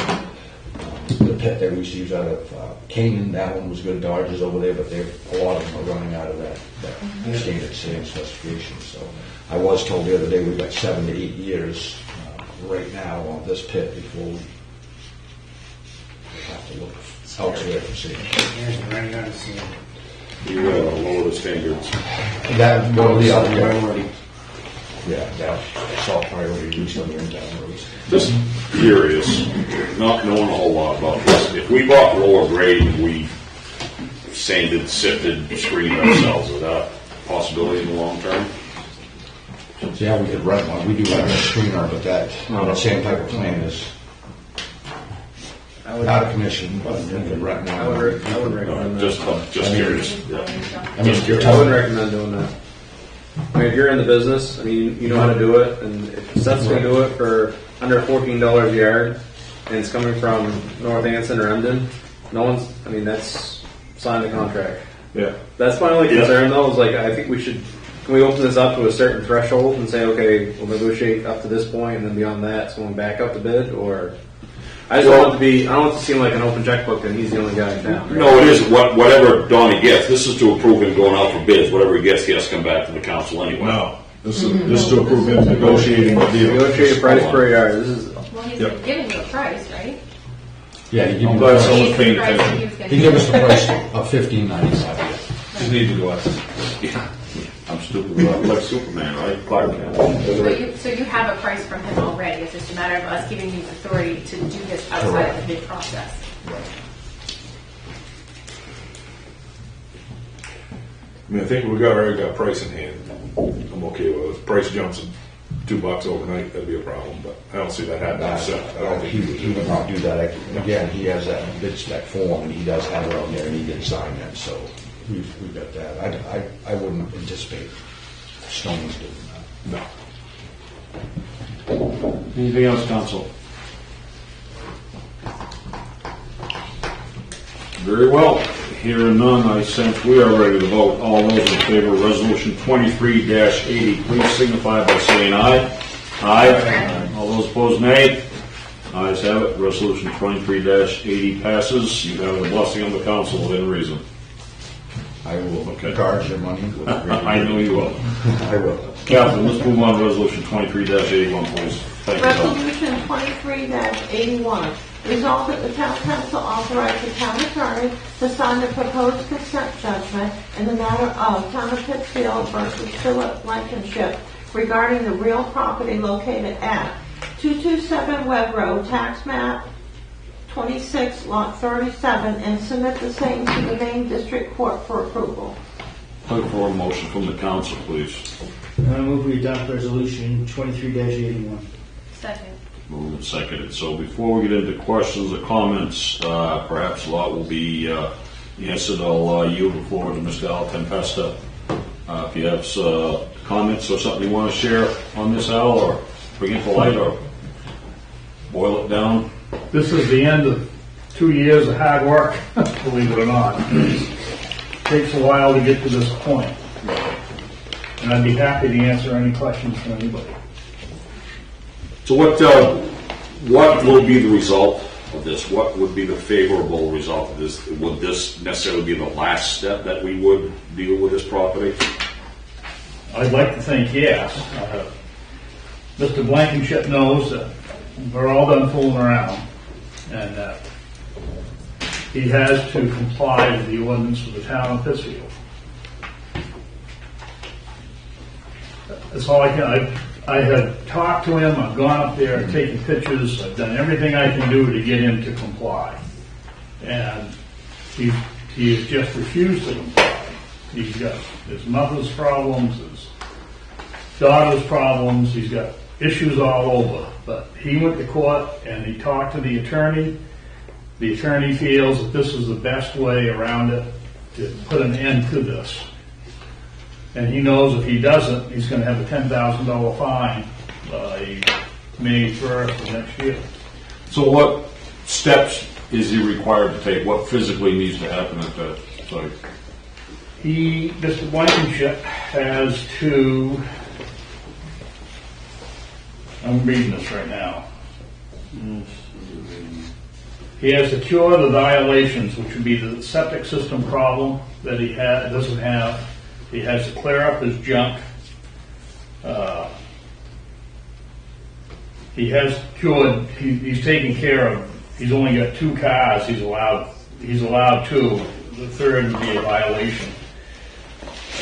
the pit that we received out of Canaan. That one was good. Dodgers over there, but a lot of them are running out of that standard sand specification. So I was told the other day we've got 7 to 8 years right now on this pit before we have to look elsewhere for sand. Yeah, running out of sand. You will lower the standards. That will be out there. Yeah, that salt priority used on the in-town roads. Just curious, not knowing a whole lot about this. If we bought lower grade and we sanded, sifted, screened ourselves, is that a possibility in the long term? So yeah, we could rent one. We do have a screener, but that same type of plan is out of commission, but we could rent I would one. recommend that. Just curious. Yeah. I mean, you're I telling wouldn't me. recommend doing that. I mean, if you're in the business, I mean, you know how to do it, and if Seth's going to do it for under $14 a yard, and it's coming from Northampton or Emden, no one's, I mean, that's sign the contract. Yeah. That's my only concern, though, is like, I think can we open this up to a certain threshold and say, okay, we'll negotiate up to this point, and then beyond that, it's going back up the bid, or I just don't want it to seem like an open checkbook and he's the only guy in town. Right? No, it is whatever Donnie gets. This is to approve him going out for bids. Whatever he gets, he has to come back to the council anyway. No, this is to approve him negotiating the deal. Negotiate a price per yard. This is Well, he's Yep. giving you a price, right? Yeah, he gave me But the someone's He's paying the price attention. he was gonna he gave us the price of $15.95. Just need to go us. Yeah. I'm stupid. Like Superman, right? Clark Kent. So you have a price from him already, it's just a matter of us giving you authority to do this outside Correct. of the bid process. I mean, I think we already got price in hand. I'm okay with it. If price jumps $2 overnight, that'd be a problem, but I don't see that happening. So I don't think He would not do that. Again, he has that bid spec form, and he does have it on there, and he did sign it, so we've got that. I wouldn't anticipate Stone's doing that. No. Anything else, council? Very well. Hearing none, I sense we are ready to vote. All those in favor of resolution 23-80, please signify by saying aye. Aye. All those opposed, nay. Ayes have it. Resolution 23-80 passes. You have the blessing of the council within reason. I will Okay. guard your money. with great I know you will. I will. Catherine, let's move on to resolution 23-81, please. Thank you, Tom. Resolution 23-81, resolved that the town council authorize the town attorney to sign the proposed consent judgment in the matter of Town of Pittsfield versus Philip Blankenship regarding the real property located at 227 Webb Road, tax map 26, lot 37, and submit the same to the Maine District Court for approval. Look for a motion from the council, please. I move we adopt resolution 23-81. Second. Moved and seconded. So before we get into questions or comments, perhaps a lot will be answered. I'll yield the floor to Mr. Al Tempesta. If you have comments or something you want to share on this, Al, or bring it to light, or boil it down. This is the end of 2 years of hard work, believe it or not. It takes a while to get to this point. And I'd be happy to answer any questions from anybody. So what will be the result of this? What would be the favorable result of this? Would this necessarily be the last step that we would deal with this property? I'd like to think yes. Mr. Blankenship knows that we're all done fooling around, and that he has to comply with the ordinance of the town of Pittsfield. That's all I can. I have talked to him, I've gone up there and taken pictures, I've done everything I can do to get him to comply. And he has just refused to comply. He's got his mother's problems, his daughter's problems, he's got issues all over. But he went to court and he talked to the attorney. The attorney feels that this is the best way around it to put an end to this. And he knows if he doesn't, he's going to have a $10,000 fine by May 1st of next year. So what steps is he required to take? What physically needs to happen at that site? Mr. Blankenship has to, I'm reading this right now. He has to cure the violations, which would be the septic system problem that he doesn't have. He has to clear up his junk. He has cured. He's taken care of. He's only got 2 cars. He's allowed 2. The third would be a violation.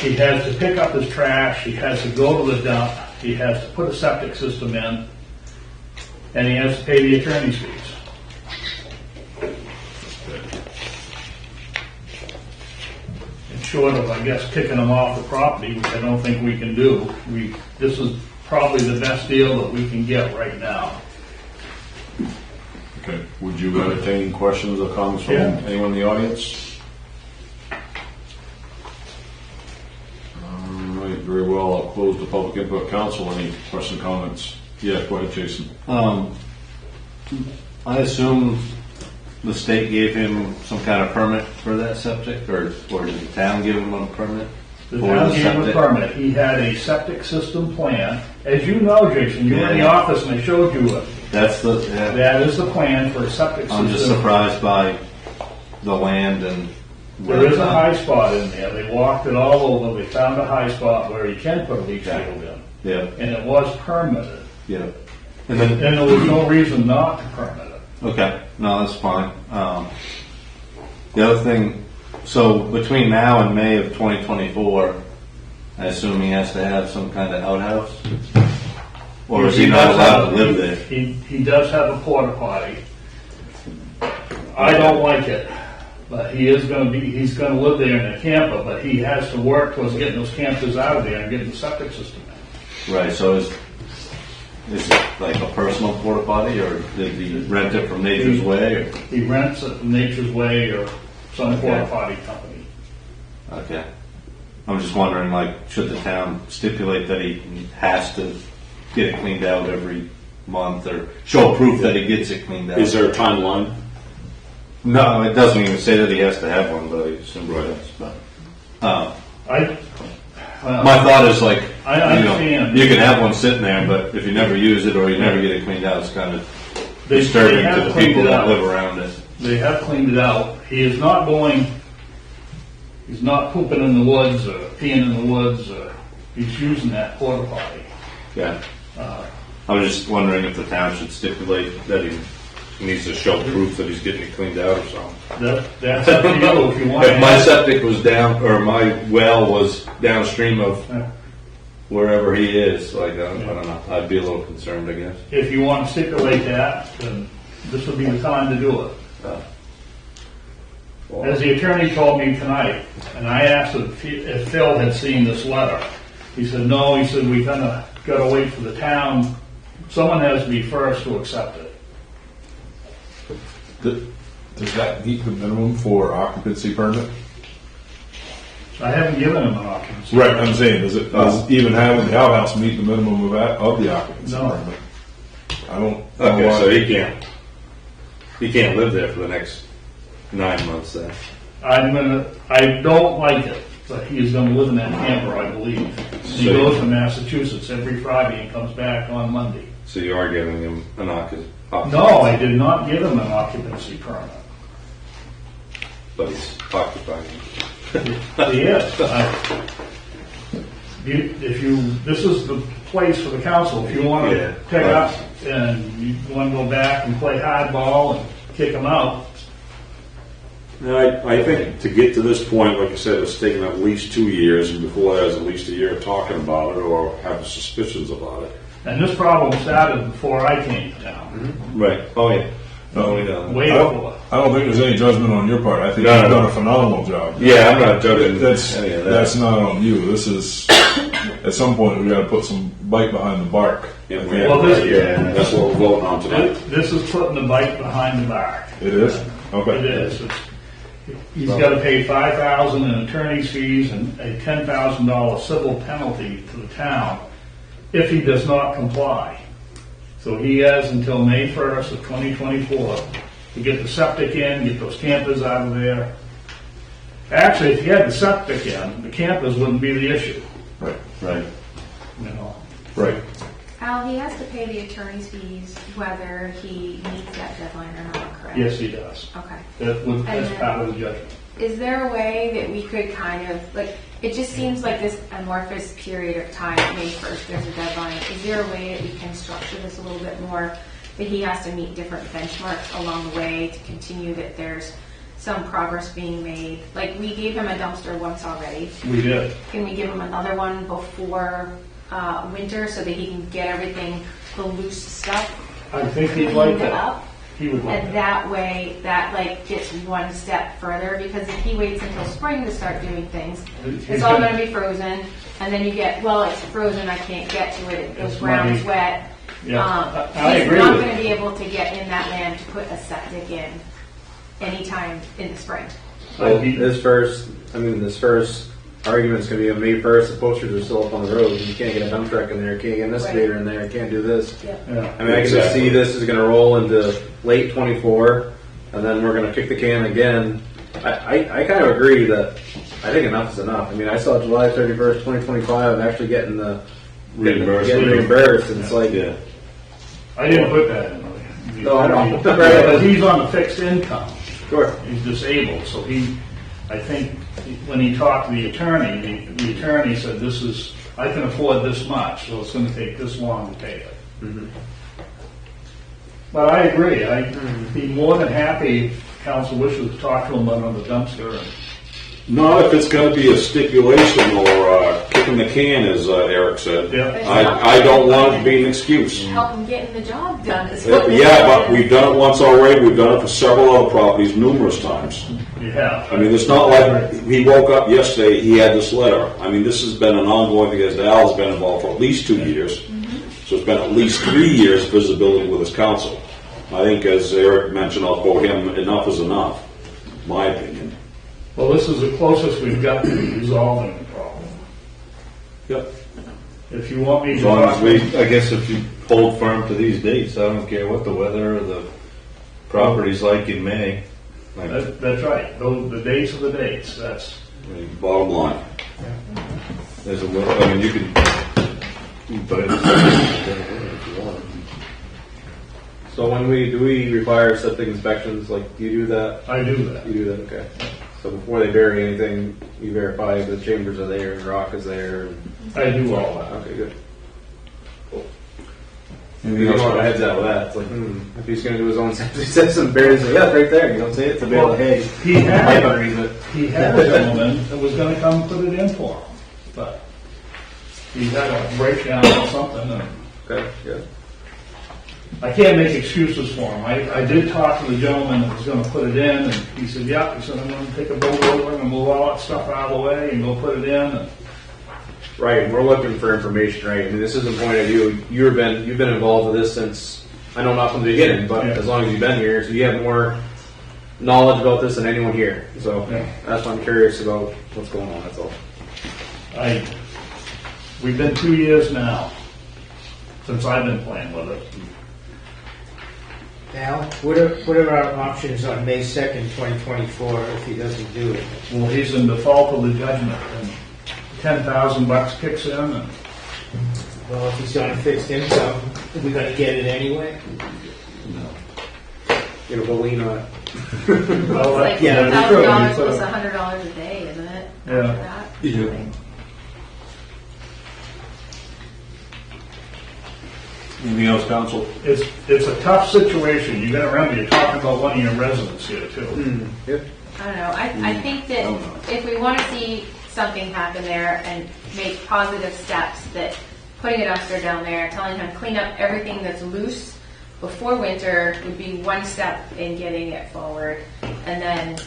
He has to pick up his trash. He has to go to the dump. He has to put a septic system in, and he has to pay the attorney's fees. Short of, I guess, kicking them off the property, which I don't think we can do. This is probably the best deal that we can get right now. Okay. Would you entertain questions or comments from anyone in the audience? All right, very well. I'll close the public input. Council, any questions, comments? Yeah, go ahead, Jason. I assume the state gave him some kind of permit for that septic, or did the town give him a permit? The town gave him a permit. He had a septic system plan. As you know, Jason, you were in the office and I showed you it. That's the. Yeah. That is the plan for a septic system. I'm just surprised by the land and. There is a high spot in there. They walked it all over. They found a high spot where he can put a leach field in. Yeah. And it was permitted. Yeah. And there was no reason not to permit it. Okay, no, that's fine. The other thing, so between now and May of 2024, I assume he has to have some kind of outhouse? Or is he not allowed to live there? He does have a porta potty. I don't like it, but he's going to live there in a camper, but he has to work towards getting those campers out of there and getting the septic system in. Right, so is it like a personal porta potty, or did he rent it from Nature's Way? Or? He rents it from Nature's Way or some porta potty company. Okay. I'm just wondering, like, should the town stipulate that he has to get it cleaned out every month, or show proof that he gets it cleaned out? Is there a timeline? No, it doesn't even say that he has to have one, but I assume he does. But, my thought is like, I understand. You can have one sitting there, but if you never use it or you never get it cleaned out, it's kind of disturbing to the people that live around it. They have cleaned it out. He is not going He's not pooping in the woods or peeing in the woods. He's using that porta potty. Yeah. I was just wondering if the town should stipulate that he needs to show proof that he's getting it cleaned out or something. That's up to you if you want. If my septic was down, or my well was downstream of Yeah. wherever he is, like, I don't know, I'd be a little concerned, I guess. If you want to stipulate that, then this would be the time to do it. As the attorney told me tonight, and I asked if Phil had seen this letter, he said, no, he said, we gotta wait for the town, someone has to be first to accept it. Does that meet the minimum for occupancy permit? I haven't given him an occupancy. Right, I'm saying, does even having the outhouse meet the minimum of the occupancy No. permit? I don't know Okay, why- so he can't live there for the next 9 months then. I don't like it, but he is gonna live in that camper, I believe. He So- goes to Massachusetts every Friday and comes back on Monday. So you are giving him an occupancy? No, I did not give him an occupancy permit. But he's occupying. Yes. This is the place for the council, if you want Yeah. to pick up and you want to go back and play hardball and kick them out. No, I think to get to this point, like I said, it's taken at least 2 years, and before that, it's at least a year talking about it or having suspicions about it. And this problem started before I came to town, Right, oh yeah. No, we know. way I before. don't, I don't think there's any judgment on your part. I think No, you've no, done no. a phenomenal job. Yeah, I'm not judging That's any of that. that's not on you. This is at some point we got to put some bite behind the bark. Yeah, I we think. have- Well, this- yeah, that's what we're voting on tonight. This is putting the bite behind the bark. It is? Okay. It is. He's got to pay $5,000 in attorney's fees and a $10,000 civil penalty to the town if he does not comply. So he has until May 1st of 2024 to get the septic in, get those campers out of there. Actually, if he had the septic in, the campers wouldn't be the issue, Right. Right. you know. Right. Al, he has to pay the attorney's fees whether he meets that deadline or not, correct? Yes, he does. Okay. That's part of the judgment. Is there a way that we could kind of, like, it just seems like this amorphous period of time, May 1st, there's a deadline. Is there a way that we can structure this a little bit more, that he has to meet different benchmarks along the way to continue that there's some progress being made? Like, we gave him a dumpster once already. We did. Can we give him another one before winter so that he can get everything, the loose stuff, I think he'd cleaned like that. up? He would like And that. that way, that like gets one step further, because if he waits until spring to start doing things, it's all gonna be frozen, and then you get, well, it's frozen, I can't get to it, the It's ground's muddy. wet. Yeah, I agree He's not with gonna you. be able to get in that land to put a septic in anytime in the spring. Well, I'd be- this first argument's gonna be on May 1st, the posters are still up on the road, and you can't get a dump truck in there, can't get an excavator in there, can't do this. Yeah. I mean, I can just Exactly. see this is gonna roll into late '24, and then we're gonna kick the can again. I kind of agree that I think enough is enough. I mean, I saw July 31st, 2025, actually getting Reimbursed. getting reimbursed, and it's like, Yeah. I didn't put that in. No, I know. Because he's on a fixed income. sure. He's disabled, so I think, when he talked to the attorney, the attorney said, I can afford this much, so it's gonna take this long to pay it. But I agree, I'd be more than happy, if council wishes to talk to him about the dumpster. And Not if it's gonna be a stipulation or kicking the can, as Eric said. Yeah. I don't want it to be an excuse. Help him getting the job done is what this Yeah, but is. we've done it once already, we've done it for several other properties numerous times. You have. I mean, it's not like he woke up yesterday, he had this letter. I mean, this has been an ongoing thing, as Al's been involved for at least 2 years. So it's been at least 3 years visibility with his counsel. I think, as Eric mentioned, I'll quote him, enough is enough, my opinion. Well, this is the closest we've got to resolving the problem. Yep. If you want me As to long talk, as we, I guess if you hold firm to these dates, I don't care what the weather or the property's like in May. Like, that's right, the dates are the dates, that's, Bottom line. there's a little, I mean, you can put it if you want. So when do we require septic inspections? Like, do you do that? I do that. You do that, okay. So before they bury anything, you verify the chambers are there, and the rock is there. And, I do all that. okay, good. Anything You else? know, my head's out with that. It's like, if he's going to do his own septic system, bury it. Yeah, it's right there. You don't see it. It's a bale of hay. He had, Buries it. he had a gentleman that was gonna come put it in for him, but he had a breakdown or something, and Okay, good. I can't make excuses for him. I did talk to the gentleman that was gonna put it in, and he said, yeah, he said, I'm gonna take a bulldozer and move all that stuff out of the way and go put it in, and Right, we're looking for information, right? I mean, this isn't point of view. You've been involved with this since, I know not from the beginning, but Yeah. as long as you've been here, so you have more knowledge about this than anyone here. So Yeah. that's why I'm curious about what's going on. That's all. we've been 2 years now since I've been playing with it. Al, what are our options on May 2nd, 2024 if he doesn't do it? Well, he's in default of the judgment, and $10,000 kicks in, and Well, if he's on fixed income, are we gonna get it anyway? You know, lien on it. well, Like Yeah, $1,000 true. plus $100 a day, isn't it? Yeah. After that? Yeah. Anything else, council? it's a tough situation. You gotta remember, you're talking about one of your residents here too. Yep. I don't know. I think that if we want to see something happen there and make positive steps, that putting a dumpster down there, telling him clean up everything that's loose before winter would be one step in getting it forward. And then,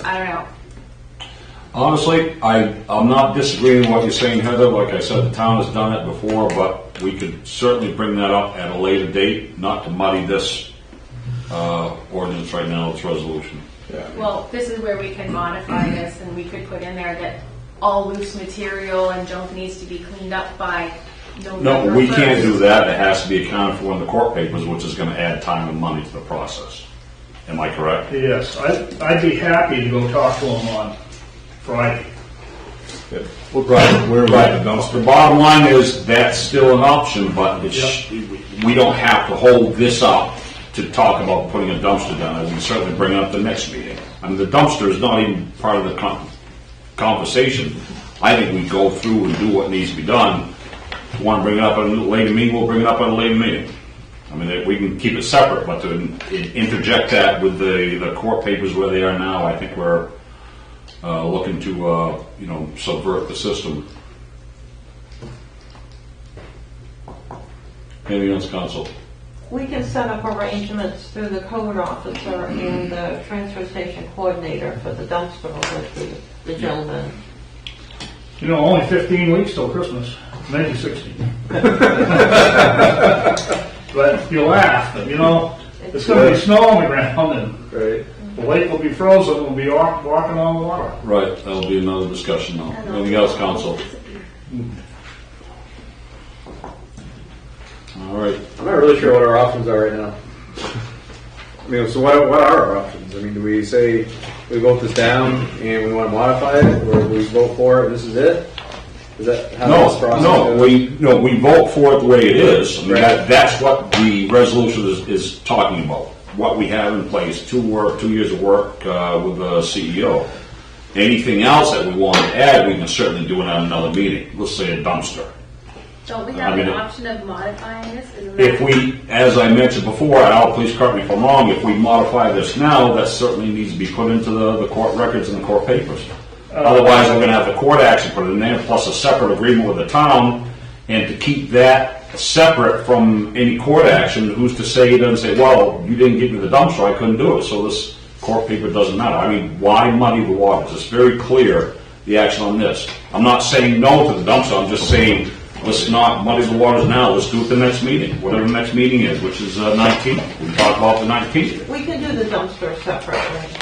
I don't know. Honestly, I'm not disagreeing with what you're saying, Heather. Like I said, the town has done it before, but we could certainly bring that up at a later date, not to muddy this ordinance right now, this resolution. Well, this is where we can modify this, and we could put in there that all loose material and junk needs to be cleaned up by November No, we can't 1st. do that. It has to be accounted for in the court papers, which is going to add time and money to the process. Am I correct? Yes, I'd be happy to go talk to him on Friday. Right, where we at the The dumpster? bottom line is that's still an option, but we don't have to hold this up to talk about putting a dumpster down. We can certainly bring it up the next meeting. I mean, the dumpster is not even part of the conversation. I think we go through and do what needs to be done. If you want to bring it up at a later meeting, we'll bring it up at a later meeting. I mean, we can keep it separate, but to interject that with the court papers where they are now, I think we're looking to, subvert the system. Anything else, council? We can set up arrangements through the code officer and the transfer station coordinator for the dumpster with the gentleman. You know, only 15 weeks till Christmas, maybe 16. But you laugh, but it's going to be snow on the ground, and Right. the lake will be frozen, and we'll be walking on water. Right, that'll be another discussion though. Anything else, council? All right. I'm not really sure what our options are right now. I mean, so what are our options? I mean, do we say we vote this down and we want to modify it, or do we vote for it? This is it. Is that how this process goes? We vote for it the way it is. I mean, Right. that's what the resolution is talking about. What we have in place, 2 years of work with the CEO. Anything else that we want to add, we can certainly do it at another meeting. Let's say a dumpster. Don't we I have mean, an option of modifying this? Isn't If that- we, as I mentioned before, Al, please correct me if I'm wrong, if we modify this now, that certainly needs to be put into the court records and the court papers. Otherwise, we're going to have the court action put in there, plus a separate agreement with the town, and to keep that separate from any court action, who's to say, he doesn't say, well, you didn't give me the dumpster, I couldn't do it, so this court paper doesn't matter. I mean, why muddy the waters? It's very clear, the action on this. I'm not saying no to the dumpster, I'm just saying, let's not muddy the waters now, let's do it the next meeting, whatever the next meeting is, which is 19th. We can talk about the 19th. We can do the dumpster separately.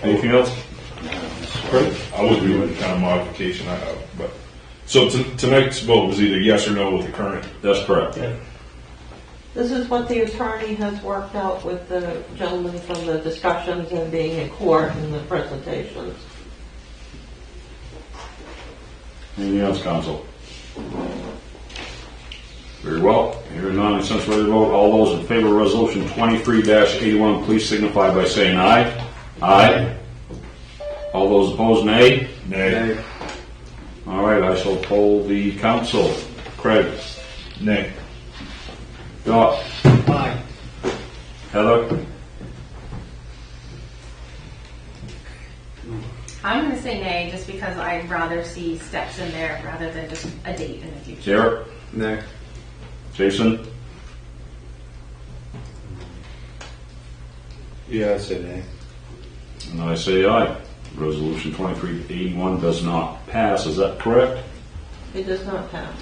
Anything else? I would agree with the kind of modification I have, but, so tonight's vote was either yes or no with the current. That's correct. This is what the attorney has worked out with the gentleman from the discussions and being in court and the presentations. Anything else, council? Very well. Hearing none, and since ready to vote, all those in favor of resolution 23-81, please signify by saying aye. Aye. All those opposed, nay. Nay. All right, I shall poll the council. Craig. Nay. Dot. Aye. Heather. I'm going to say nay, just because I'd rather see steps in there rather than just a date in the future. Garrett. Nay. Jason. Yeah, I say nay. And I say aye. Resolution 23-81 does not pass. Is that correct? It does not pass.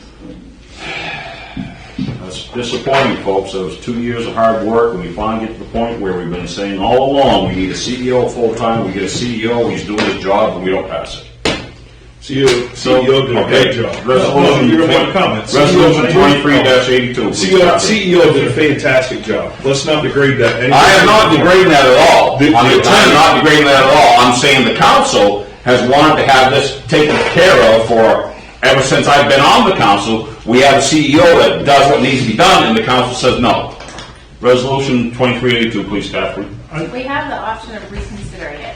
That's disappointing, folks. It was 2 years of hard work, and we finally get to the point where we've been saying all along, we need a CEO full-time, we get a CEO, he's doing his job, and we don't pass it. CEO did a great job. Resolution, You're going to comment. Resolution 23-82. CEO did a fantastic job. Let's not degrade that. I am not degrading that at all. The I'm attorney- not degrading that at all. I'm saying the council has wanted to have this taken care of for, ever since I've been on the council. We have a CEO that does what needs to be done, and the council says no. Resolution 2382, please, Catherine. We have the option of reconsidering it.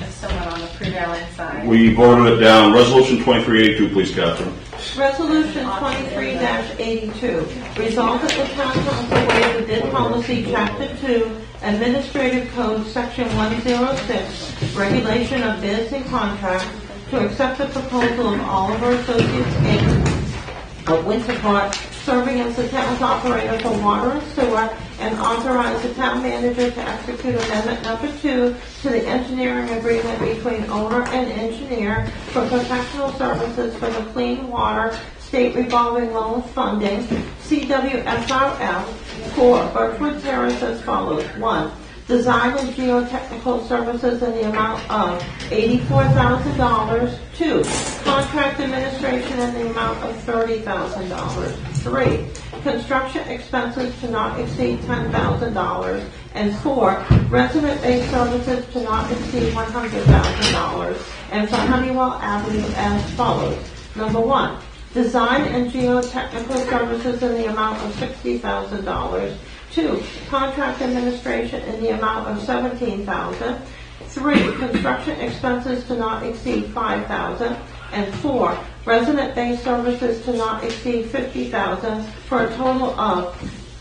If someone on the prevailing side. We voted it down. Resolution 2382, please, Catherine. Resolution 23-82, resolve that the town council waive the bid policy, chapter 2, administrative code, section 106, regulation of bids and contracts, to accept the proposal of Oliver Associates Inc. of Winter Park, serving as the town's operator for water and sewer, and authorize the town manager to execute amendment number 2 to the engineering agreement between owner and engineer for professional services for the Clean Water State Revolving Loan Funding, CWSRL, for Birchwood Terrace as follows. 1. Design and geotechnical services in the amount of $84,000. 2. Contract administration in the amount of $30,000. 3. Construction expenses to not exceed $10,000. And 4. Resident-based services to not exceed $100,000. And for Honeywell Avenue as follows. Number 1. Design and geotechnical services in the amount of $60,000. 2. Contract administration in the amount of $17,000. 3. Construction expenses to not exceed $5,000. And 4. Resident-based services to not exceed $50,000 for a total of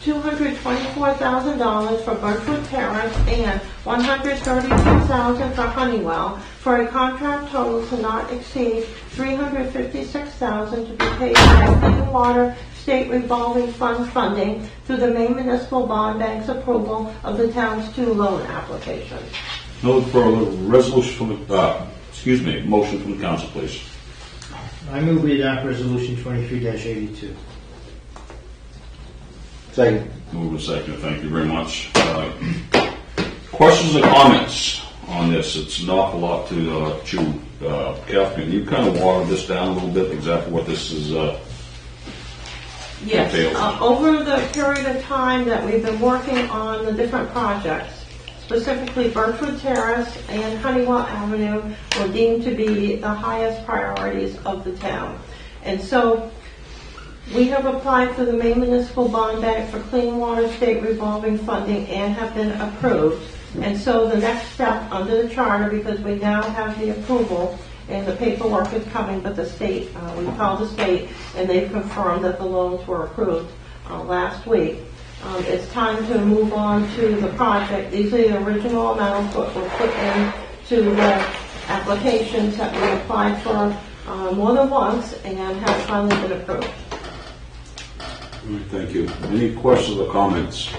$224,000 for Birchwood Terrace and $132,000 for Honeywell, for a contract total to not exceed $356,000 to be paid by Clean Water State Revolving Fund funding through the Maine Municipal Bond Bank's approval of the town's 2 loan applications. No further resolution from the, motion from the council, please. I move we adopt resolution 23-82. Second. Move and second. Thank you very much. Questions and comments on this? It's an awful lot to chew. Catherine, you kind of watered this down a little bit, exactly what this is. Yes, entails. over the period of time that we've been working on the different projects, specifically Birchwood Terrace and Honeywell Avenue were deemed to be the highest priorities of the town. And so we have applied for the Maine Municipal Bond Bank for Clean Water State Revolving Funding and have been approved. And so the next step under the charter, because we now have the approval and the paperwork is coming, but the state, we called the state and they've confirmed that the loans were approved last week. It's time to move on to the project. These are the original amounts that were put into the applications that we applied for more than once and have finally been approved. Thank you. Any questions or comments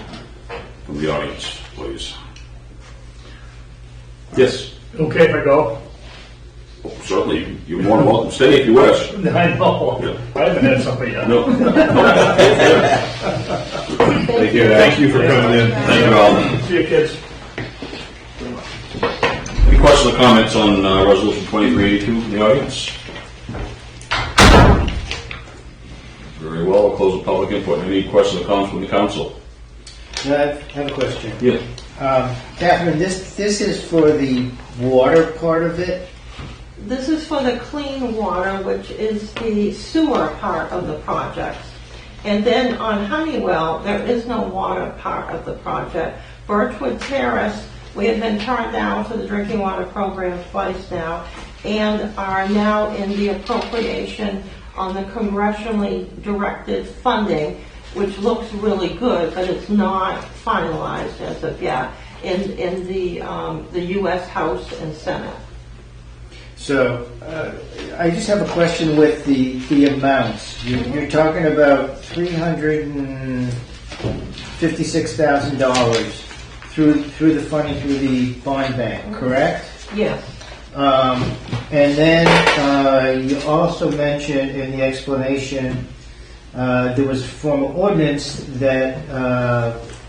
from the audience, please? Yes. Okay if I go? Certainly. You're more than welcome to stay if you wish. I know. Yeah. I haven't had something yet. No. Thank you for coming in. Thank you all. See you, kids. Any questions or comments on resolution 2382 from the audience? Very well. I'll close the public input. Any questions or comments from the council? I have a question. Yeah. Catherine, this is for the water part of it? This is for the clean water, which is the sewer part of the project. And then on Honeywell, there is no water part of the project. Birchwood Terrace, we have been turned down for the drinking water program twice now, and are now in the appropriation on the congressionally directed funding, which looks really good, but it's not finalized as of yet in the U.S. House and Senate. So, I just have a question with the amounts. You're talking about $356,000 through the funding through the bond bank, correct? Yes. And then you also mentioned in the explanation there was a form of ordinance that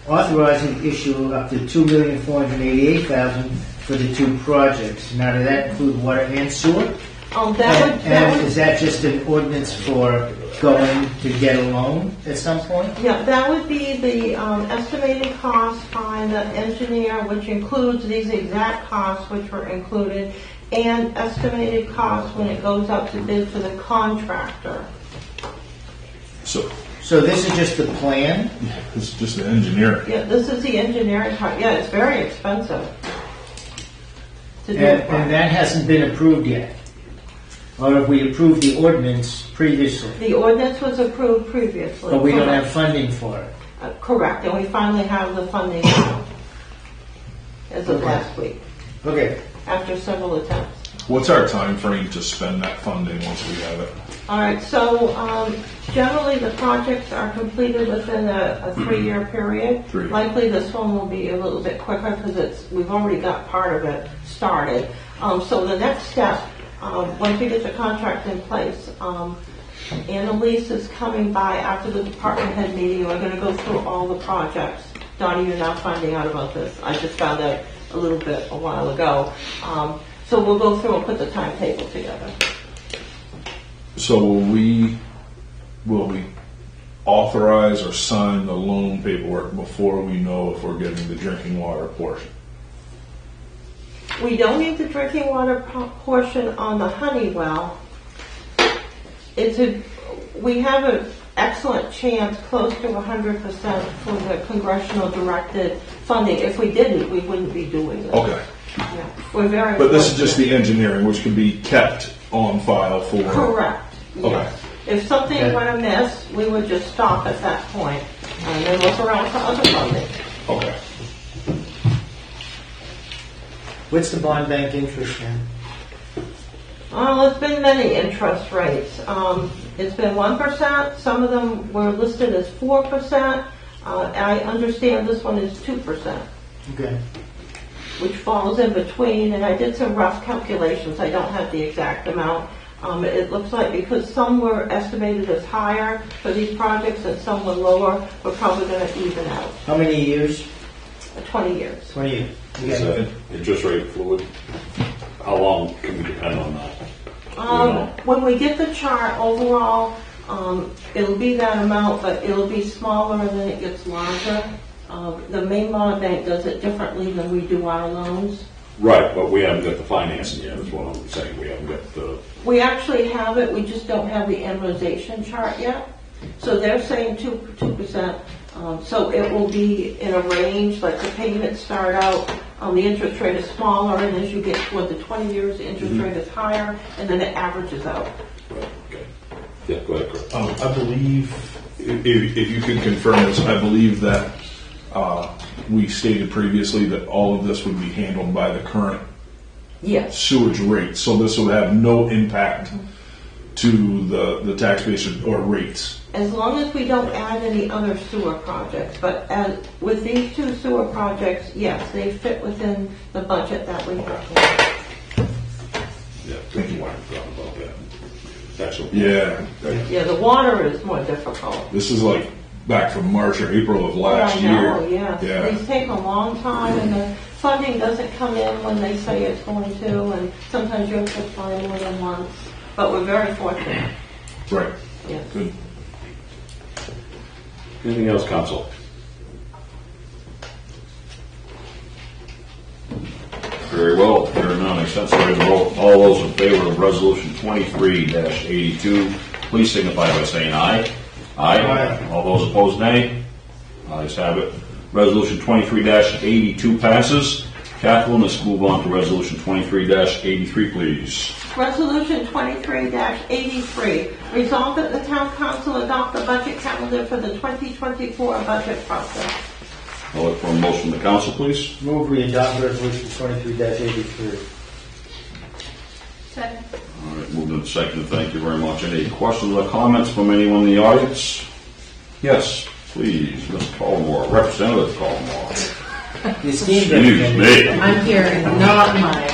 authorizing the issue up to $2,488,000 for the two projects. Now, does that include water and sewer? Oh, And is that just an ordinance for going to get a loan at some point? Yeah, that would be the estimated cost by the engineer, which includes these exact costs which were included, and estimated costs when it goes out to bid for the contractor. So So this is just the plan? it's just the engineering. Yeah, this is the engineering part. Yeah, it's very expensive to do And, it. and that hasn't been approved yet? Or have we approved the ordinance previously? The ordinance was approved previously. But we don't have correct. funding for it? Correct, and we finally have the funding now, as of Okay. last week, Okay. after several attempts. What's our time frame to spend that funding once we have it? All right, so generally the projects are completed within a 3-year period. 3. Likely this one will be a little bit quicker because we've already got part of it started. So the next step, once we get the contract in place, Annalise is coming by after the department head meeting. We're going to go through all the projects. Donnie, you're now finding out about this. I just found out a little bit a while ago. So we'll go through and put the timetable together. So will we authorize or sign the loan paperwork before we know if we're getting the drinking water portion? We don't need the drinking water portion on the Honeywell. We have an excellent chance, close to 100% for the congressional directed funding. If we didn't, we wouldn't be doing this. Okay. Yeah. We're very But this is just fortunate. the engineering, which can be kept on file for... Correct. Okay. Yes. If something Okay. went amiss, we would just stop at that point and then look around for other funding. Okay. What's the bond bank interest then? Well, it's been many interest rates. It's been 1%. Some of them were listed as 4%. I understand this one is 2%, Okay. which falls in between. And I did some rough calculations. I don't have the exact amount. It looks like because some were estimated as higher for these projects and some were lower, we're probably going to even out. How many years? 20 years. 20 years. Is Okay. that interest rate fluid? How long can we depend on that? When we get the chart overall, it'll be that amount, but it'll be smaller and then it gets larger. The Maine Law Bank does it differently than we do our loans. Right, but we haven't got the financing yet, is what I'm saying. We haven't got the, We actually have it, we just don't have the amortization chart yet. So they're saying 2%. So it will be in a range, like the payments start out, the interest rate is smaller, and as you get toward the 20 years, the interest rate is higher, and then it averages out. right, okay. Yeah, go ahead, Chris. I believe, if you can confirm this, I believe that we stated previously that all of this would be handled by the current Yes. sewage rate, so this would have no impact to the tax base or rates. As long as we don't add any other sewer projects, but with these 2 sewer projects, yes, they fit within the budget that we have. Yeah, thank you, Warren, forgot about that. Excellent. Yeah, Yeah, the water is more difficult. this is like back from March or April of last I year. know, yes. Yeah. These take a long time, and the funding doesn't come in when they say it's going to, and sometimes you have to apply more than once. But we're very fortunate, Right, yes. good. Anything else, council? Very well, hearing none, I sense there is a roll. All those in favor of resolution 23-82, please signify by saying aye. Aye. All those opposed, nay. Ayes have it. Resolution 23-82 passes. Catherine, let's move on to Resolution 23-83, please. Resolution 23-83, resolved that the town council adopt the budget calendar for the 2024 budget process. I'll look for a motion from the council, please. Move we adopt resolution 23-83. Second. All right, moved and seconded. Thank you very much. Any questions or comments from anyone in the audience? Yes, please, Mr. Collmore, Representative Collmore. The esteemed Excuse representative. me. I'm here, not my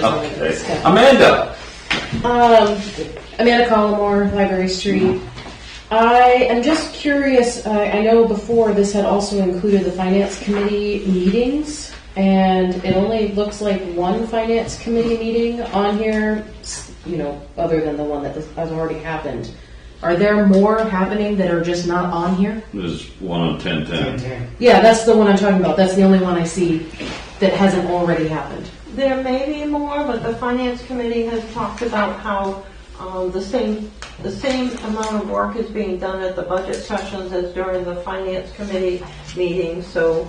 Okay. Amanda. Amanda Collmore, Library Street. I am just curious, I know before this had also included the Finance Committee meetings, and it only looks like one Finance Committee meeting on here, other than the one that has already happened. Are there more happening that are just not on here? There's one on 1010. Yeah, that's the one I'm talking about. That's the only one I see that hasn't already happened. There may be more, but the Finance Committee has talked about how the same amount of work is being done at the budget sessions as during the Finance Committee meetings, so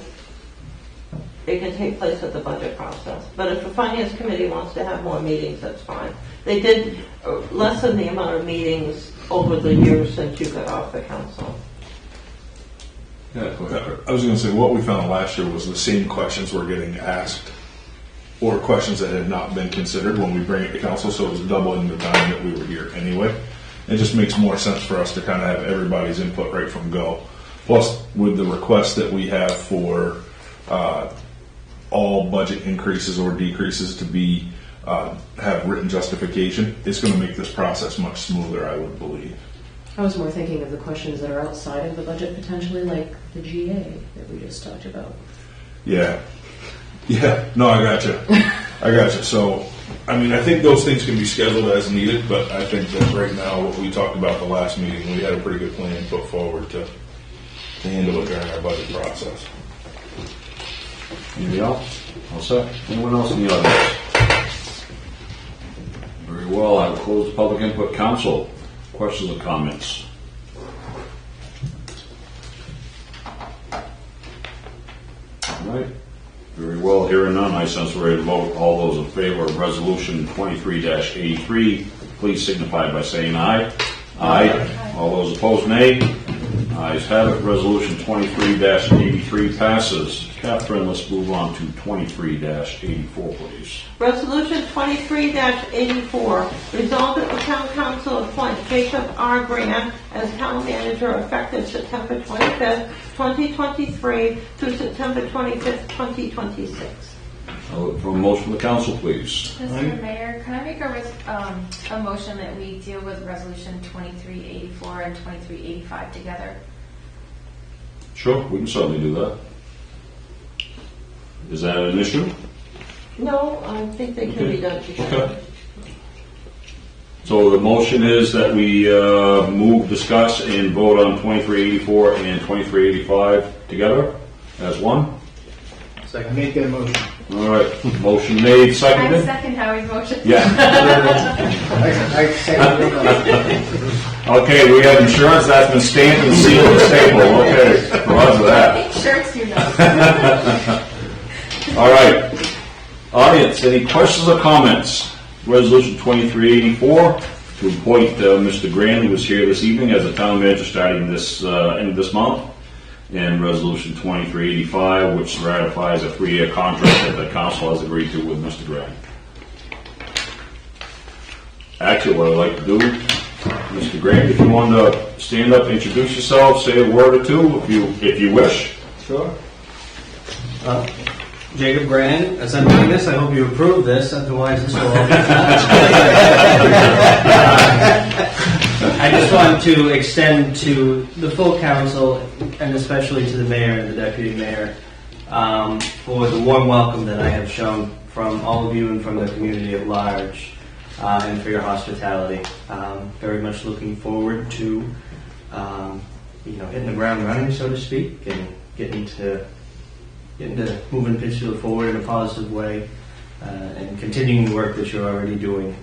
it can take place at the budget process. But if the Finance Committee wants to have more meetings, that's fine. They did lessen the amount of meetings over the years since you got off the council. Yeah, go ahead. I was going to say, what we found last year was the same questions were getting asked, or questions that had not been considered when we bring it to council, so it was doubling the time that we were here anyway. It just makes more sense for us to kind of have everybody's input right from go. Plus, with the request that we have for all budget increases or decreases to be have written justification, it's going to make this process much smoother, I would believe. I was more thinking of the questions that are outside of the budget, potentially, like the GA that we just talked about. Yeah. No, I gotcha. So, I mean, I think those things can be scheduled as needed, but I think that right now, what we talked about the last meeting, we had a pretty good plan put forward to handle it during our budget process. Anybody else? All set? Anyone else in the audience? Very well. I will close the public input. Council, questions or comments? All right. Very well. Hearing none, I sense we're ready to vote. All those in favor of Resolution 23-83, please signify by saying aye. Aye. All those opposed, nay. Ayes have it. Resolution 23-83 passes. Catherine, let's move on to 23-84, please. Resolution 23-84, resolved that the town council appoint Jacob R. Grant as town manager effective September 25th, 2023 through September 25th, 2026. I'll look for a motion from the council, please. Mr. Mayor, can I make a motion that we deal with Resolution 2384 and 2385 together? Sure, we can certainly do that. Is that an issue? No, I think they can be done together. Okay. So the motion is that we move, discuss, and vote on 2384 and 2385 together as one? I make that motion. All right, motion made, I seconded? second Howie's motion. Yeah. I second it. Okay, we have insurance that's been stamped and sealed and stapled. Okay, roger that. Shirts, you know. All right. Audience, any questions or comments? Resolution 2384 to appoint Mr. Grant, who is here this evening as a town manager starting this end of this month. And Resolution 2385, which ratifies a 3-year contract that the council has agreed to with Mr. Grant. Actually, what I'd like to do, Mr. Grant, if you want to stand up, introduce yourself, say a word or two, if you wish. Sure. Jacob Grannon, as I'm doing this, I hope you approve this, otherwise this will all be I just want to extend to the full council, and especially to the mayor and the deputy mayor, for the warm welcome that I have shown from all of you and from the community at large, and for your hospitality. Very much looking forward to, hitting the ground running, so to speak, and getting to moving Pittsfield forward in a positive way, and continuing the work that you're already doing.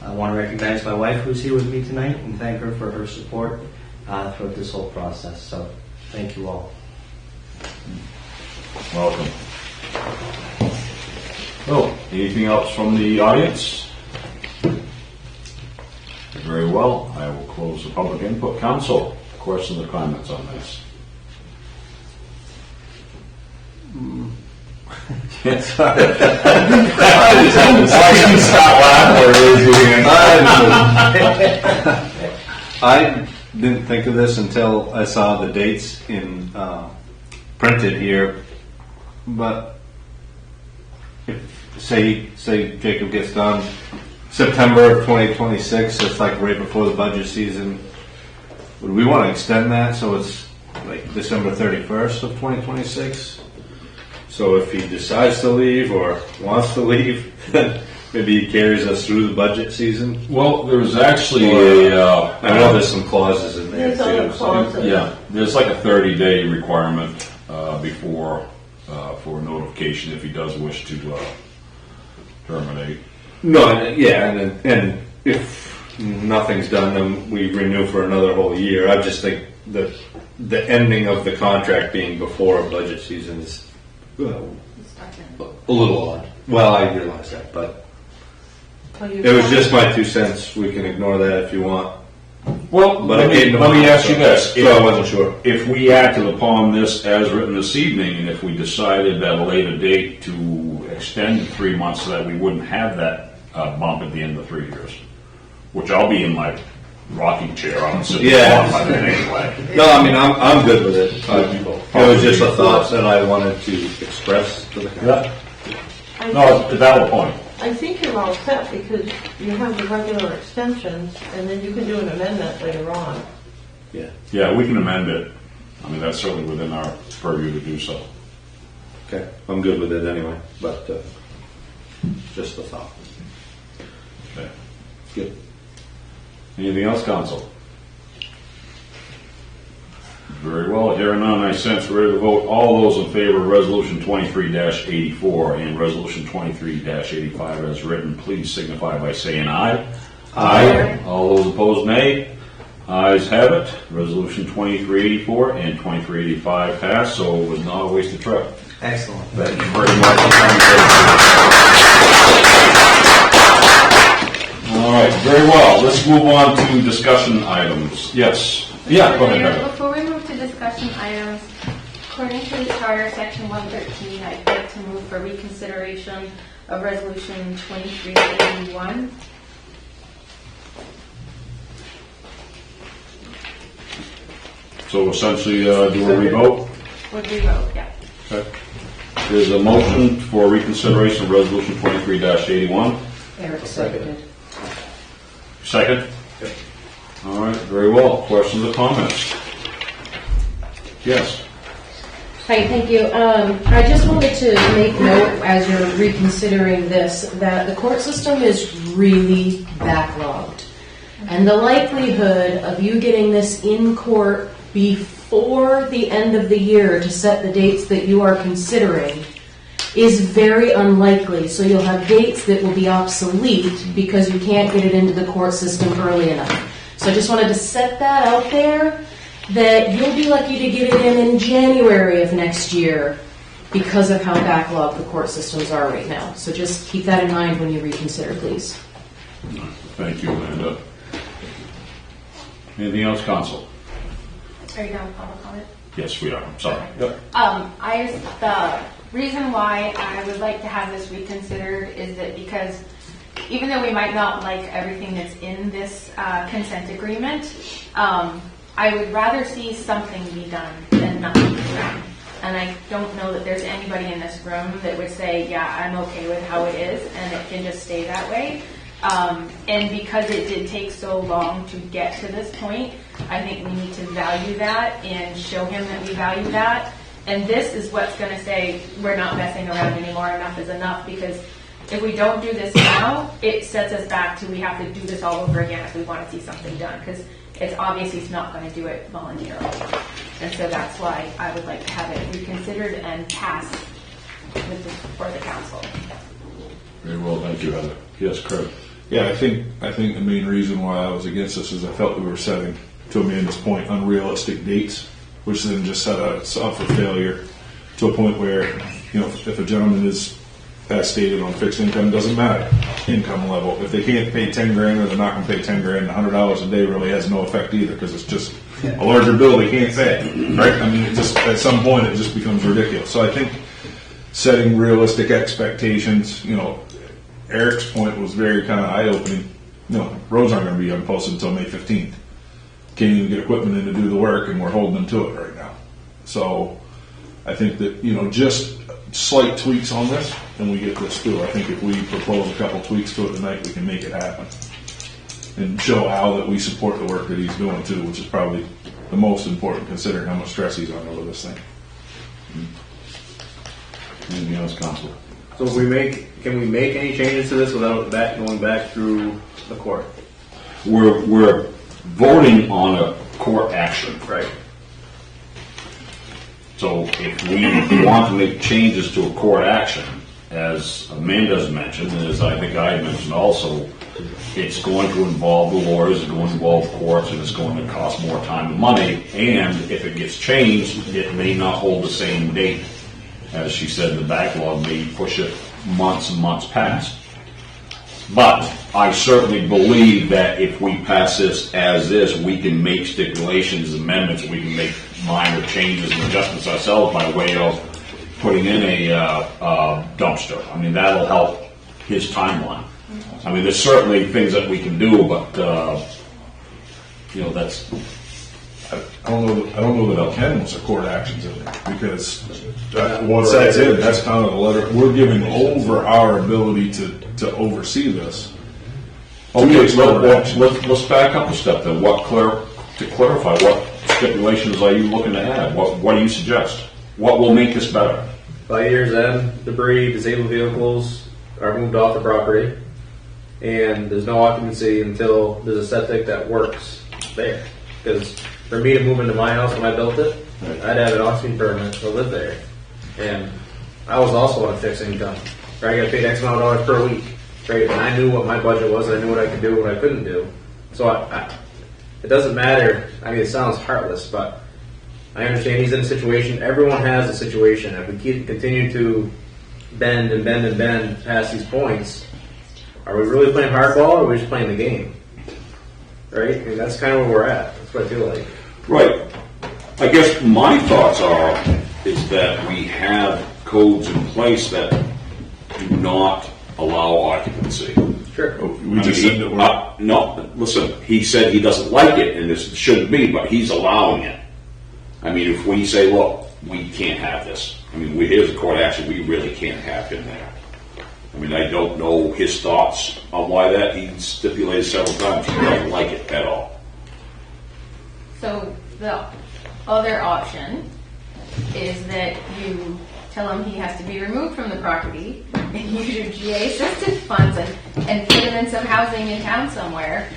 I want to recognize my wife who's here with me tonight and thank her for her support throughout this whole process. So thank you all. Welcome. Oh, anything else from the audience? Very well. I will close the public input. Council, questions or comments on this? I didn't think of this until I saw the dates in printed here, but if, say Jacob gets done September of 2026, it's like right before the budget season. Would we want to extend that so it's like December 31st of 2026? So if he decides to leave or wants to leave, then maybe he carries us through the budget season. Well, there's actually I know there's some clauses in there There's other too. clauses. yeah, there's like a 30-day requirement before for notification if he does wish to terminate. No, and if nothing's done, then we renew for another whole year. I just think that the ending of the contract being before a budget season is a little odd. Well, I realize that, but it was just my 2 cents. We can ignore that if you want. Well, But let me ask you this. So I wasn't sure. If we acted upon this as written this evening, and if we decided at a later date to extend 3 months so that we wouldn't have that bump at the end of 3 years, which I'll be in my rocking chair on sitting Yeah. on by then anyway. No, I mean I'm good with it. It was just a thought that I wanted to express to the council. Yeah. No, it's a valid point. I think you're all set because you have the regular extensions, and then you can do an amendment later on. Yeah, we can amend it. I mean, that's certainly within our purview to do so. Okay, I'm good with it anyway. But just a thought. Okay. Good. Anything else, Council? Very well. Hearing none, I sense we're ready to vote. All those in favor of Resolution 23-84 and Resolution 23-85 as written, please signify by saying aye. Aye. All those opposed, nay. Ayes have it. Resolution 2384 and 2385 passed, so it was not a wasted trip. Excellent. Thank you very much. All right, very well. Let's move on to discussion items. Yes. Yeah, go ahead, Mayor, Heather. before we move to discussion items, according to the Charter, Section 113, I'd like to move for reconsideration of Resolution 2381. So essentially, do a revote? Would we vote? Yeah. Okay. There's a motion for reconsideration of Resolution 23-81. Eric seconded. Second? All right, very well. Questions or comments? Yes. Hi, thank you. I just wanted to make note, as you're reconsidering this, that the court system is really backlogged. And the likelihood of you getting this in court before the end of the year to set the dates that you are considering is very unlikely. So you'll have dates that will be obsolete because you can't get it into the court system early enough. So I just wanted to set that out there, that you'll be lucky to get it in January of next year because of how backlogged the court systems are right now. So just keep that in mind when you reconsider, please. Thank you, Amanda. Anything else, Council? Are you done with public comment? Yes, we are. I'm sorry. The reason why I would like to have this reconsidered is that because even though we might not like everything that's in this consent agreement, I would rather see something be done than nothing be done. And I don't know that there's anybody in this room that would say, yeah, I'm okay with how it is and it can just stay that way. And because it did take so long to get to this point, I think we need to value that and show him that we value that. And this is what's going to say we're not messing around anymore, enough is enough, because if we don't do this now, it sets us back to we have to do this all over again if we want to see something done, because it's obviously it's not going to do it voluntarily. And so that's why I would like to have it reconsidered and passed for the council. Very well, thank you, Heather. Yes, Kurt. Yeah, I think the main reason why I was against this is I felt we were setting to Amanda's point, unrealistic dates, which then just set us up for failure to a point where, you know, if a gentleman is, as stated, on fixed income, doesn't matter, income level. If they can't pay 10 grand or they're not going to pay 10 grand, $100 a day really has no effect either, because it's just a larger bill they can't pay, right? I mean, it just, at some point, it just becomes ridiculous. So I think setting realistic expectations, you know, Eric's point was very kind of eye-opening. You know, roads aren't going to be unposted until May 15th. Can't even get equipment in to do the work, and we're holding them to it right now. So I think that, you know, just slight tweaks on this, and we get this through. I think if we propose a couple tweaks to it tonight, we can make it happen. And show Al that we support the work that he's doing too, which is probably the most important considering how much stress he's under with this thing. Anything else, Counselor? So can we make any changes to this without that going back through the court? We're voting on a court action. Right. So if we want to make changes to a court action, as Amanda's mentioned, and as I think I mentioned also, it's going to involve the lawyers, it's going to involve courts, and it's going to cost more time and money. And if it gets changed, it may not hold the same date. As she said, the backlog may push it months and months past. But I certainly believe that if we pass this as is, we can make stipulations, amendments, we can make minor changes and adjustments ourselves by way of putting in a dumpster. I mean, that'll help his timeline. I mean, there's certainly things that we can do, but you know, that's. I don't know that Ken wants a court actions in there, because once that's in, that's kind of the letter. We're giving over our ability to oversee this. Okay, let's back up a step then. To clarify, what stipulations are you looking to add? What do you suggest? What will make this better? By year's end, debris, disabled vehicles are moved off the property, and there's no occupancy until there's a septic that works there. Because for me to move into my house when I built it, I'd have an occupancy permit to live there. And I was also on a fixed income, where I got paid X amount of dollars per week, right? And I knew what my budget was, and I knew what I could do and what I couldn't do. So it doesn't matter. I mean, it sounds heartless, but I understand he's in a situation. Everyone has a situation. If we continue to bend and bend and bend past these points, are we really playing hardball, or are we just playing the game? Right? I mean, that's kind of where we're at. That's what I feel like. Right. I guess my thoughts is that we have codes in place that do not allow occupancy. Sure. We just said that we're no, listen, he said he doesn't like it, and this shouldn't be, but he's allowing it. I mean, if we say, look, we can't have this. I mean, here's a court action, we really can't have him there. I mean, I don't know his thoughts on why that. He stipulated several times he doesn't like it at all. So the other option is that you tell him he has to be removed from the property and use your GA assistance funds and put him in some housing in town somewhere,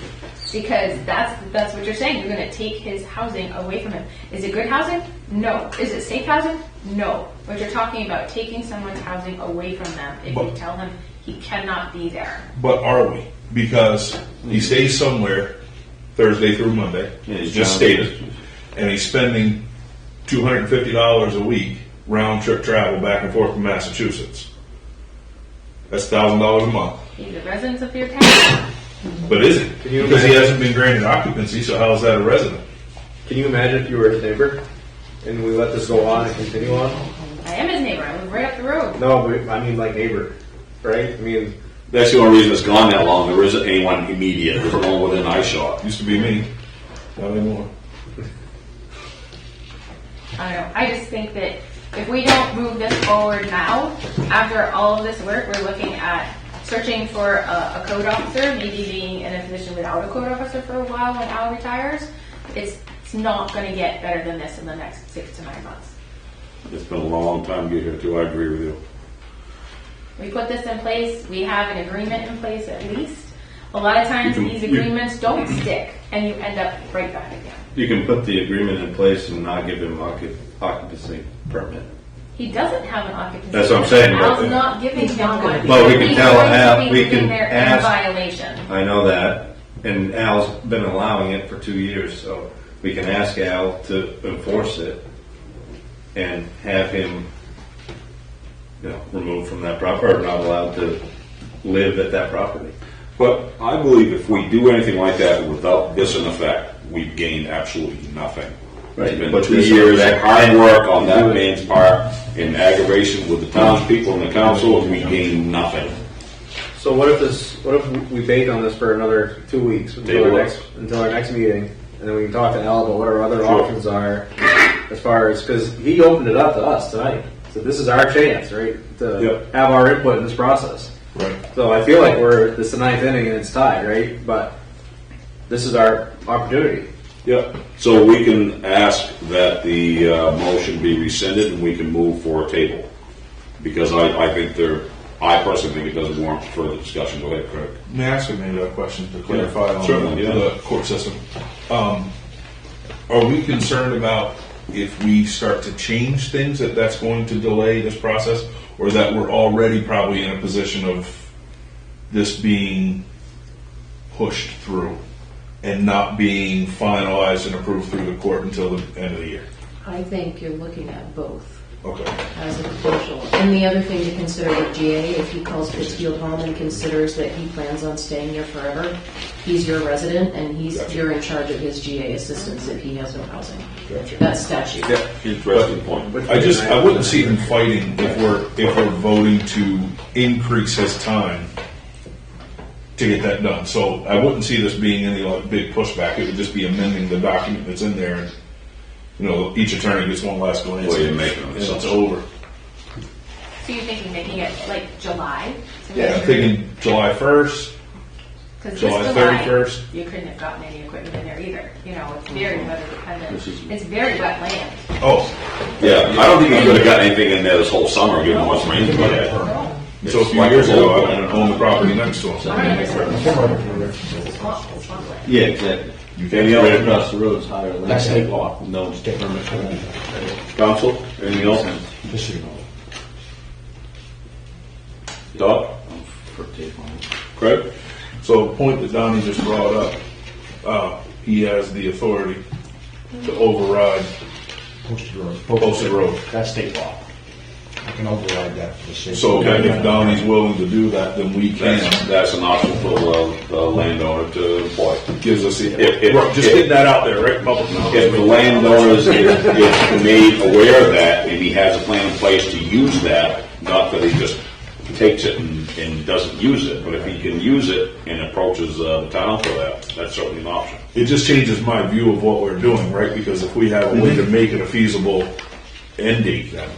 because that's what you're saying. You're going to take his housing away from him. Is it good housing? No. Is it safe housing? No. But you're talking about taking someone's housing away from them if you tell him he cannot be there. But are we? Because he stays somewhere Thursday through Monday, just stated, and he's spending $250 a week round trip travel back and forth from Massachusetts. That's $1,000 a month. He's a resident of your town. But is it? Because he hasn't been granted occupancy, so how is that a resident? Can you imagine if you were his neighbor and we let this go on and continue on? I am his neighbor. I live right up the road. No, but I mean like neighbor, right? I mean, That's the only reason it's gone that long. There isn't anyone immediate. There's no one within eyeshot. Used to be me. Not anymore. I don't know. I just think that if we don't move this forward now, after all of this work, we're looking at searching for a code officer, maybe being in a position without a code officer for a while when Al retires. It's not going to get better than this in the next 6 to 9 months. It's been a long time to get here, too. I agree with you. We put this in place. We have an agreement in place at least. A lot of times these agreements don't stick, and you end up right back again. You can put the agreement in place and not give him occupancy permit. He doesn't have an occupancy. That's what I'm saying. Al's not giving him one. Well, we can He's tell going to Al, be we living can there in ask. violation. I know that, And Al's been allowing it for 2 years, so we can ask Al to enforce it and have him, removed from that property, or not allowed to live at that property. But I believe if we do anything like that without this in effect, we've gained absolutely nothing. Right, It's been but 2 this- years of hard work on that man's part in aggravation with the townspeople and the council, and we gained nothing. So what if we bake on this for another 2 weeks until Table our next meeting, and then we can talk to Al about what our other Sure. options are as far as, because he opened it up to us tonight. So this is our chance, right, to Yep. have our input in this process. Right. So I feel like this is the ninth inning and it's tied, right? But this is our opportunity. Yep. So we can ask that the motion be rescinded and we can move for a table. Because I personally think it doesn't warrant further discussion. Go ahead, Craig. May I ask maybe a question to clarify on certainly, yeah. the court system? Are we concerned about if we start to change things that's going to delay this process, or that we're already probably in a position of this being pushed through and not being finalized and approved through the court until the end of the year? I think you're looking at both Okay. as a potential. And the other thing to consider with GA, if he calls Pittsfield home and considers that he plans on staying here forever, he's your resident and you're in charge of his GA assistance if he has no housing. Gotcha. That's statute. Interesting point. I wouldn't see them fighting if we're voting to increase his time to get that done. So I wouldn't see this being any big pushback. It would just be amending the document that's in there, and each attorney gets one last glance. Well, you're making it and it's something. over. So you're thinking making it like July? Yeah, I'm thinking July 1st, Because July this 31st. You couldn't have gotten any equipment in there either. It's very weather dependent. This is- It's very wet land. Oh, Yeah, I don't think we could have got anything in there this whole summer, given what's rained. so a few years ago, I owned the property next to him. Swamp land. Yeah, exactly. Any Right other across the road is higher than That's state state law. No state permit for that. council? Anything else? Just so you know. Doc? For tape on it. Craig? So the point that Donnie just brought up, he has the authority to override Posted road. posted road. That's state law. I can override that for the state. So if Donnie's willing to do that, then we can. That's an option for the landowner to employ. Gives us the, If- right, just getting that out there, right, public knowledge. If the landowner is made aware of that and he has a plan in place to use that, not that he just takes it and doesn't use it, but if he can use it and approaches the town for that, that's certainly an option. It just changes my view of what we're doing, right? Because if we have a way to make it a feasible end date, then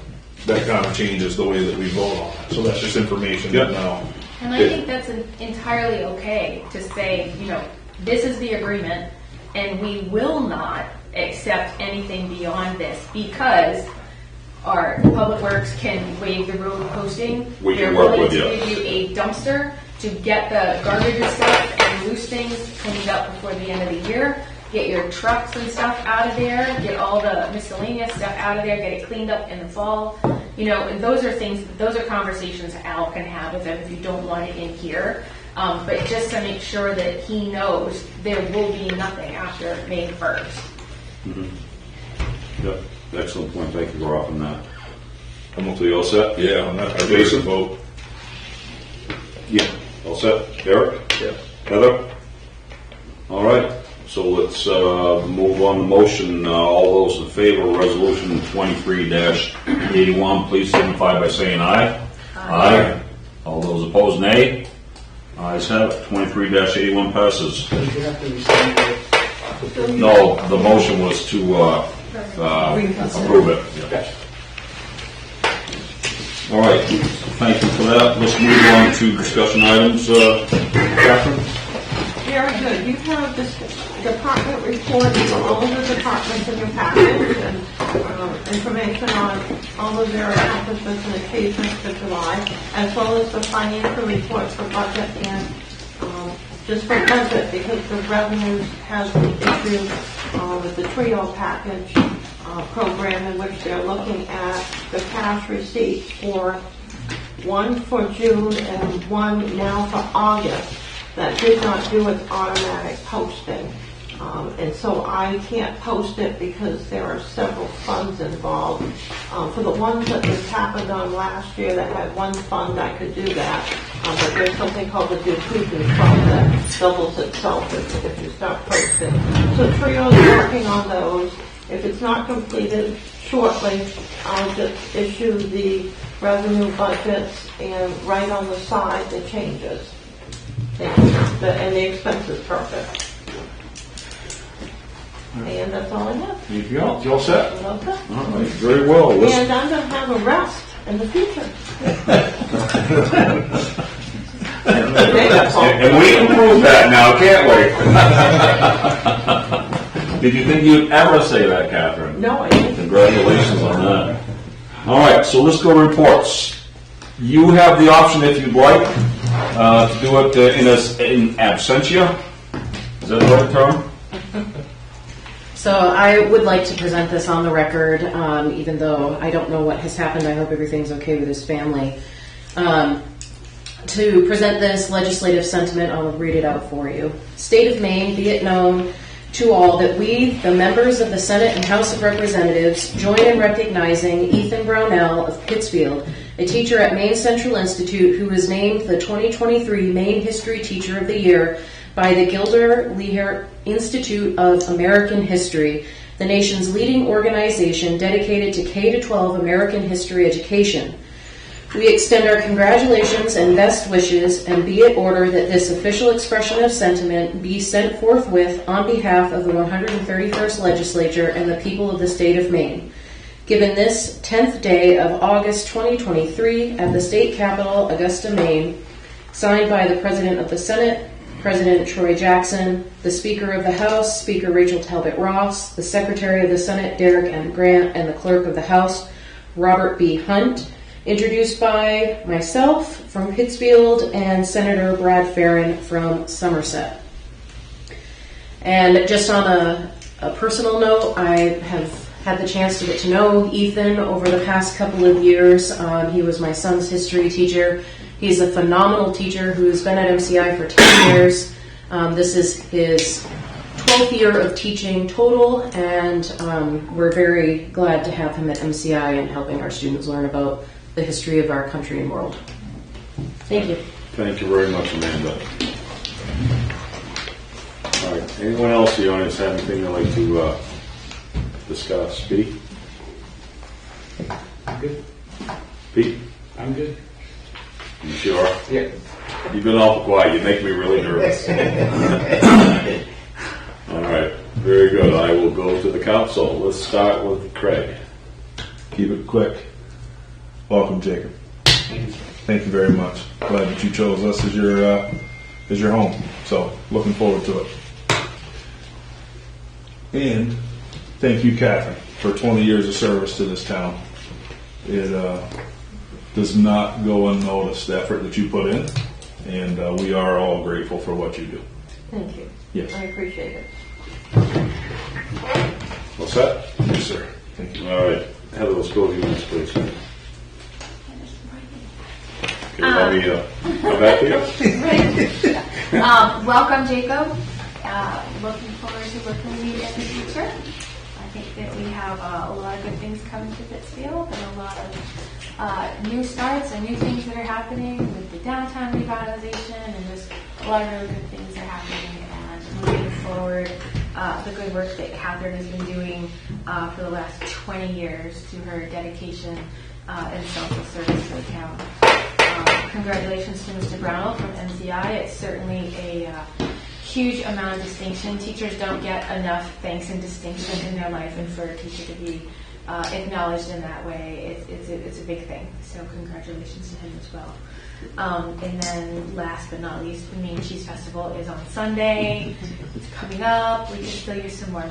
that kind of changes the way that we vote on it. So that's just information that now. And I think that's entirely okay to say, this is the agreement, and we will not accept anything beyond this because our Public Works can waive the road posting. We can They're work with willing you. to give you a dumpster to get the garbage and stuff and loose things cleaned up before the end of the year. Get your trucks and stuff out of there, get all the miscellaneous stuff out of there, get it cleaned up in the fall. And those are conversations Al can have with him if you don't want it in here. But just to make sure that he knows there will be nothing after May 1st. Yep, excellent point. Thank you for offering that. So you all set? Yeah, on that, I Jason? base vote. Yeah. All set? Eric? Yeah. Heather? All right, so let's move on to motion. All those in favor of resolution 23-81, please signify by saying aye. Aye. All those opposed, nay. Ayes have it. 23-81 passes. No, the motion was to approve it. Yeah. All right, thank you for that. Let's move on to discussion items. Catherine? Very good. You have this department report for all the departments in your package and information on all of their accomplishments and achievements for July, as well as the financial reports for budget and just for budget, because the revenues has the issue with the TRIO package program in which they're looking at the cash receipts for one for June and one now for August. that did not do its automatic posting. And so I can't post it because there are several funds involved. For the ones that this happened on last year that had one fund, I could do that. But there's something called the Duputin Fund that doubles itself if you start posting. So Trio's working on those. If it's not completed shortly, I'll just issue the revenue budgets and write on the side the changes. And the expenses perfect. And that's all I have. You go. You all set? Okay. All right, very well. Let's- And I'm going to have a rest in the future. And we can prove that now, can't we? Did you think you'd ever say that, Catherine? No, I didn't. Congratulations on that. All right, so let's go to reports. You have the option, if you'd like, to do it in absentia. Is that the right term? So I would like to present this on the record, even though I don't know what has happened. I hope everything's okay with his family. To present this legislative sentiment, I'll read it out for you. State of Maine, be it known to all that we, the members of the Senate and House of Representatives, join in recognizing Ethan Brownell of Pittsfield, a teacher at Maine Central Institute who was named the 2023 Maine History Teacher of the Year by the Gilder Leher Institute of American History, the nation's leading organization dedicated to K-12 American history education. We extend our congratulations and best wishes, and be it ordered that this official expression of sentiment be sent forthwith on behalf of the 131st Legislature and the people of the state of Maine. Given this 10th day of August 2023 at the state capitol, Augusta, Maine, signed by the President of the Senate, President Troy Jackson, the Speaker of the House, Speaker Rachel Talbot Ross, the Secretary of the Senate, Derek M. Grant, and the Clerk of the House, Robert B. Hunt, introduced by myself from Pittsfield and Senator Brad Farron from Somerset. And just on a personal note, I have had the chance to get to know Ethan over the past couple of years. He was my son's history teacher. He's a phenomenal teacher who's been at MCI for 10 years. This is his 12th year of teaching total, and we're very glad to have him at MCI and helping our students learn about the history of our country and world. Thank you. Thank you very much, Amanda. All right, anyone else in the audience have anything they'd like to discuss? Pete? I'm good. Pete? I'm good. You sure? Yeah. You've been awful quiet. You make me really nervous. All right, very good. I will go to the council. Let's start with Craig. Keep it quick. Welcome, Jacob. Thank you very much. Glad that you chose us as your home. So, looking forward to it. And thank you, Catherine, for 20 years of service to this town. It does not go unnoticed, the effort that you put in, and we are all grateful for what you do. Thank you. Yes. I appreciate it. What's that? Yes, sir. Thank you. All right, Heather, let's go to you next, please. Okay, let me come back to you. Welcome, Jacob. Looking forward to working with you in the future. I think that we have a lot of good things coming to Pittsfield and a lot of new starts and new things that are happening with the downtown revitalization, and just a lot of really good things are happening. And moving forward, the good work that Catherine has been doing for the last 20 years to her dedication and selfless service to the town. Congratulations to Mr. Brownell from MCI. It's certainly a huge amount of distinction. Teachers don't get enough thanks and distinction in their life, and for a teacher to be acknowledged in that way, it's a big thing. So congratulations to him as well. And then last but not least, the Maine Cheese Festival is on Sunday. It's coming up. We could still use some more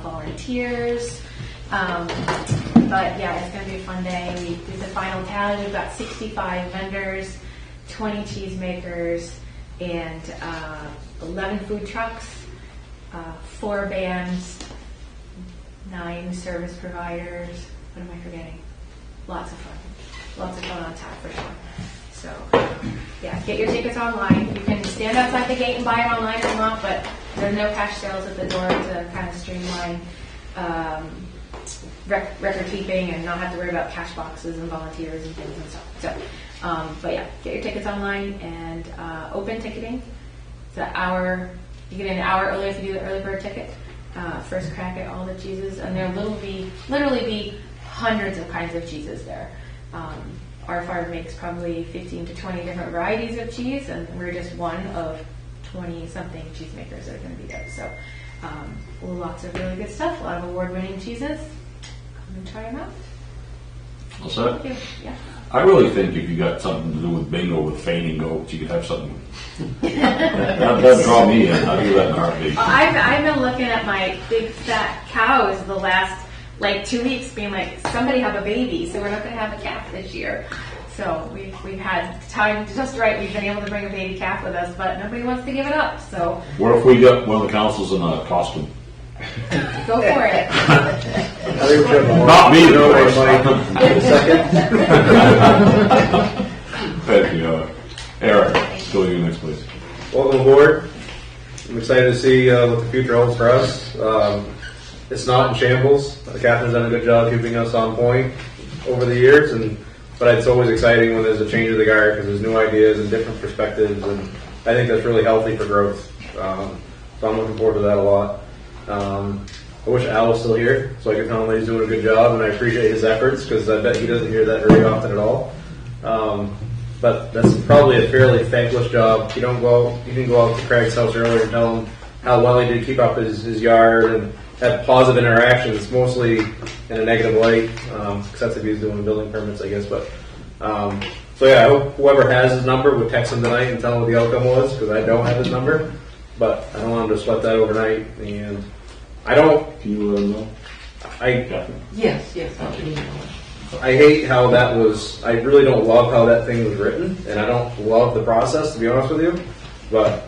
volunteers. But yeah, it's going to be a fun day. We did the final tally. We've got 65 vendors, 20 cheesemakers, and 11 food trucks, 4 bands, 9 service providers. What am I forgetting? Lots of fun. Lots of fun on tap for sure. So, yeah, get your tickets online. You can stand outside the gate and buy it online if you want, but there's no cash sales at the door to kind of streamline record keeping and not have to worry about cash boxes and volunteers and things and stuff. So, but yeah, get your tickets online and open ticketing. It's an hour. You get an hour early if you do the early bird ticket. First crack at all the cheeses, and there will literally be hundreds of kinds of cheeses there. Our farm makes probably 15 to 20 different varieties of cheese, and we're just one of 20-something cheesemakers that are going to be there. So lots of really good stuff, a lot of award-winning cheeses. Come and try them out. What's that? Thank you. Yeah. I really think if you got something to do with bingo with feigning goats, you could have something. That'd draw me in. I'd do that in a heartbeat. I've been looking at my big fat cows the last 2 weeks, being like, somebody have a baby, so we're not going to have a calf this year. So we've had time just right. We've been able to bring a baby calf with us, but nobody wants to give it up. So What if we got one of the councils in a costume? go for it. Not me, No, of course. anybody? Second? Thank you, Eric. Go to you next, please. Welcome aboard. I'm excited to see what the future holds for us. It's not in shambles. Catherine's done a good job keeping us on point over the years, but it's always exciting when there's a change of the guard because there's new ideas and different perspectives, and I think that's really healthy for growth. So I'm looking forward to that a lot. I wish Al was still here so I could tell him that he's doing a good job, and I appreciate his efforts because I bet he doesn't hear that very often at all. But that's probably a fairly thankless job. You can go out to Craig's house earlier and tell him how well he did keep up his yard and have positive interactions, mostly in a negative light, except if he's doing building permits, I guess. But so yeah, I hope whoever has his number would text him tonight and tell him what the outcome was, because I don't have his number. But I don't want him to sweat that overnight, and I don't. Can you let him know? Yes, I'll email it. I hate how that was. I really don't love how that thing was written, and I don't love the process, to be honest with you. But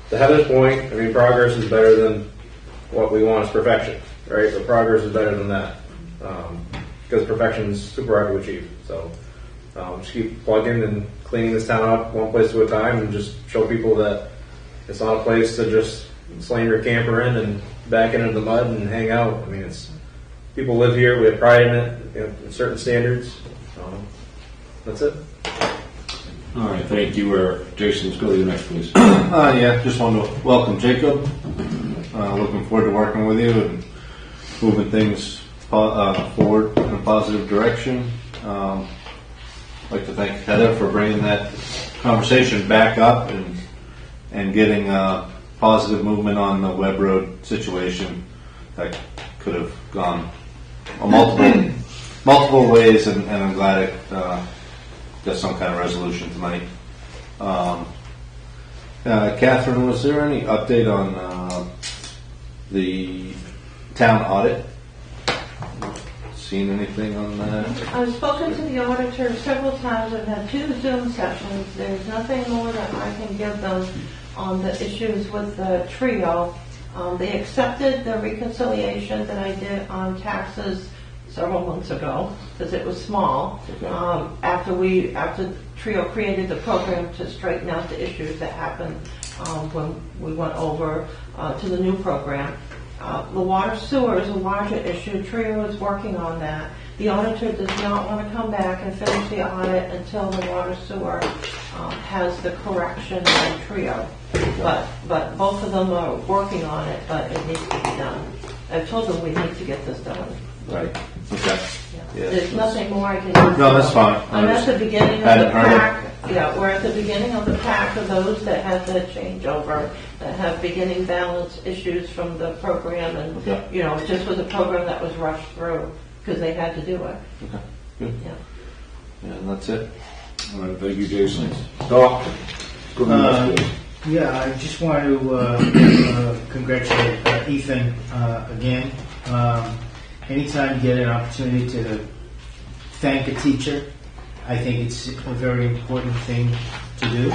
to Heather's point, I mean, progress is better than what we want is perfection, right? So progress is better than that, because perfection is super hard to achieve. So just keep plugging and cleaning this town up one place at a time, and just show people that it's not a place to just slam your camper in and back into the mud and hang out. I mean, it's people live here. We have pride in it, certain standards. That's it. All right, thank you, Eric. Jason, let's go to you next, please. Yeah, just want to welcome Jacob. Looking forward to working with you and moving things forward in a positive direction. I'd like to thank Heather for bringing that conversation back up and getting positive movement on the Webb Road situation. That could have gone multiple ways, and I'm glad it got some kind of resolution tonight. Catherine, was there any update on the town audit? Seen anything on that? I've spoken to the auditor several times. I've had 2 Zoom sessions. There's nothing more that I can give them on the issues with the trio. They accepted the reconciliation that I did on taxes several months ago because it was small. Okay. After Trio created the program to straighten out the issues that happened when we went over to the new program. The water sewer is a larger issue. Trio is working on that. The auditor does not want to come back and finish the audit until the water sewer has the correction on Trio. But both of them are working on it, but it needs to be done. I've told them we need to get this done. Right. Okay. Yeah. There's nothing more I can do. No, that's fine. I'm at the beginning of hadn't the heard it. pack. Yeah, we're at the beginning of the pack of those that have the changeover, that have beginning balance issues from the program, and Okay. it just was a program that was rushed through because they had to do it. Okay. Good. Yeah. Yeah, and that's it. All right, thank you, Jason. Doc, go to you next, please. Yeah, I just want to congratulate Ethan again. Anytime you get an opportunity to thank a teacher, I think it's a very important thing to do.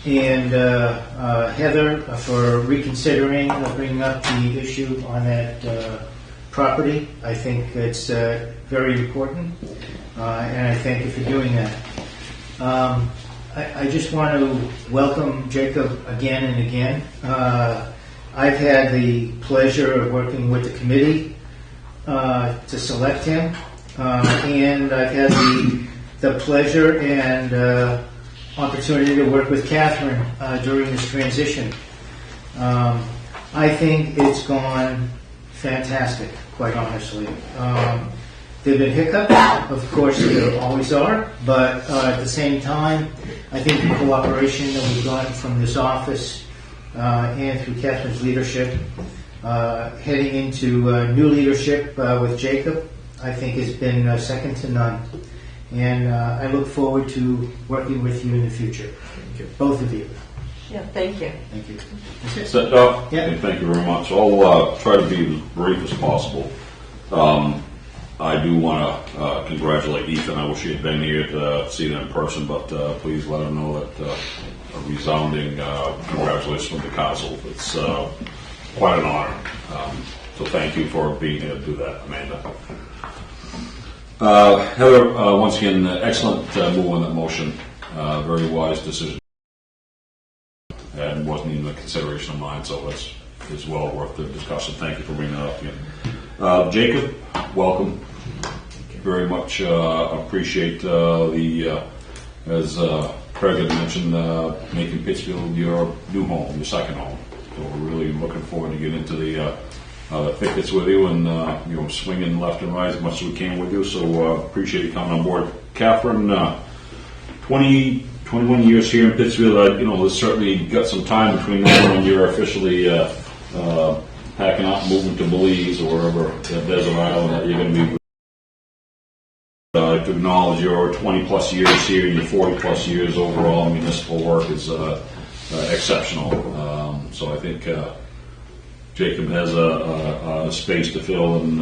And Heather, for reconsidering, bringing up the issue on that property. I think it's very important, and I thank you for doing that. I just want to welcome Jacob again and again. I've had the pleasure of working with the committee to select him, and I've had the pleasure and opportunity to work with Catherine during this transition. I think it's gone fantastic, quite honestly. There have been hiccups, of course there always are, but at the same time, I think the cooperation that we've gotten from this office and through Catherine's leadership, heading into new leadership with Jacob, I think has been second to none. And I look forward to working with you in the future. Both of you. Yeah, thank you. Thank you. Set up. Yeah. And thank you very much. I'll try to be as brief as possible. I do want to congratulate Ethan. I wish he had been here to see that in person, but please let him know that a resounding congratulations from the council. It's quite an honor. So thank you for being here to do that, Amanda. Heather, once again, excellent move on that motion. Very wise decision. And wasn't even a consideration of mine, so it's well worth the discussion. Thank you for bringing that up again. Jacob, welcome. Very much appreciate as Craig had mentioned, making Pittsfield your new home, your second home. So we're really looking forward to get into the thickets with you and swinging left and right as much as we can with you. So appreciate you coming on board. Catherine, 21 years here in Pittsfield. There's certainly got some time between now and when you're officially packing up and moving to Belize or wherever that desert island that you're going to be. To acknowledge your 20 plus years here and your 40 plus years overall in municipal work is exceptional. So I think Jacob has a space to fill, and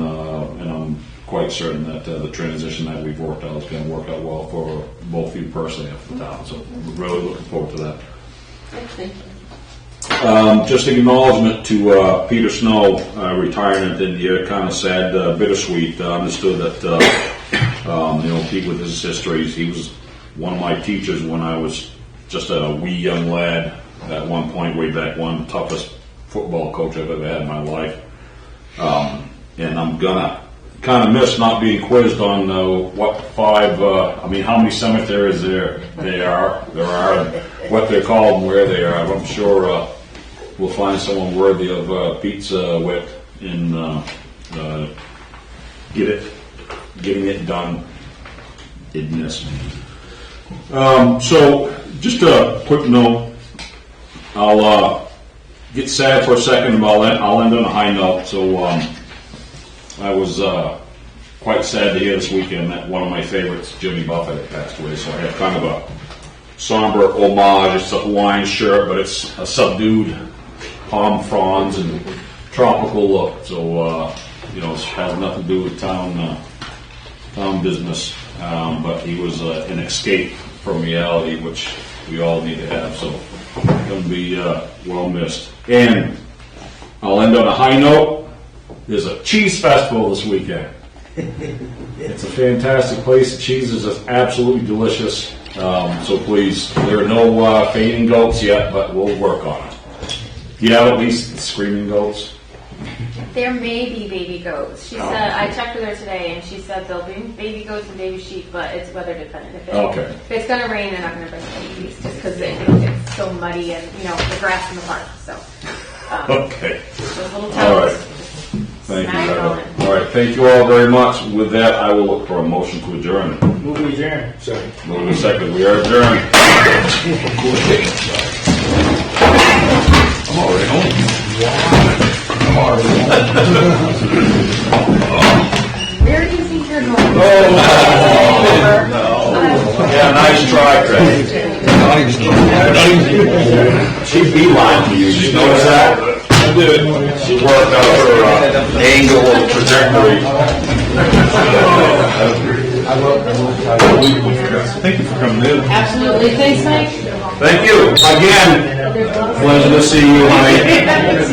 I'm quite certain that the transition that we've worked out is going to work out well for both of you personally and for the town. So we're really looking forward to that. Thank you. Just an acknowledgement to Peter Snow, retirement in the kind of sad, bittersweet. Understood that Pete with his histories, he was one of my teachers when I was just a wee young lad at one point, way back when, the toughest football coach I've ever had in my life. And I'm gonna kind of miss not being quizzed on how many cemeteries there are, what they're called and where they are. I'm sure we'll find someone worthy of Pete's wit in getting it done in this. So just a quick note. I'll get sad for a second, but I'll end on a high note. So I was quite sad to hear this weekend that one of my favorites, Jimmy Buffett, had passed away. So I have kind of a somber homage. It's a Hawaiian shirt, but it's a subdued palm fronds and tropical look. So it has nothing to do with town business, but he was an escape from reality, which we all need to have. So going to be well missed. And I'll end on a high note. There's a cheese festival this weekend. It's a fantastic place. The cheese is just absolutely delicious. So please, there are no fainting goats yet, but we'll work on it. Do you have at least screaming goats? There may be baby goats. She said, I checked with her today, and she said there'll be baby goats and baby sheep, but it's weather dependent. If it's going to rain, they're not going to bring babies, just because it's so muddy and, the grass in the park. So, Okay. those little All right. toes. Thank you, Smack it Heather. on. All right, thank you all very much. With that, I will look for a motion to adjourn. Move to adjourn. Sorry. Move in a second. We are adjourned. I'm already home. Where do you think you're going? Yeah, nice try, Craig. She beeline for you. You notice that? I did. She worked out her angle and trajectory. Thank you for coming in. Absolutely. Thanks, Mike. Thank you. Again, pleasure to see you, honey.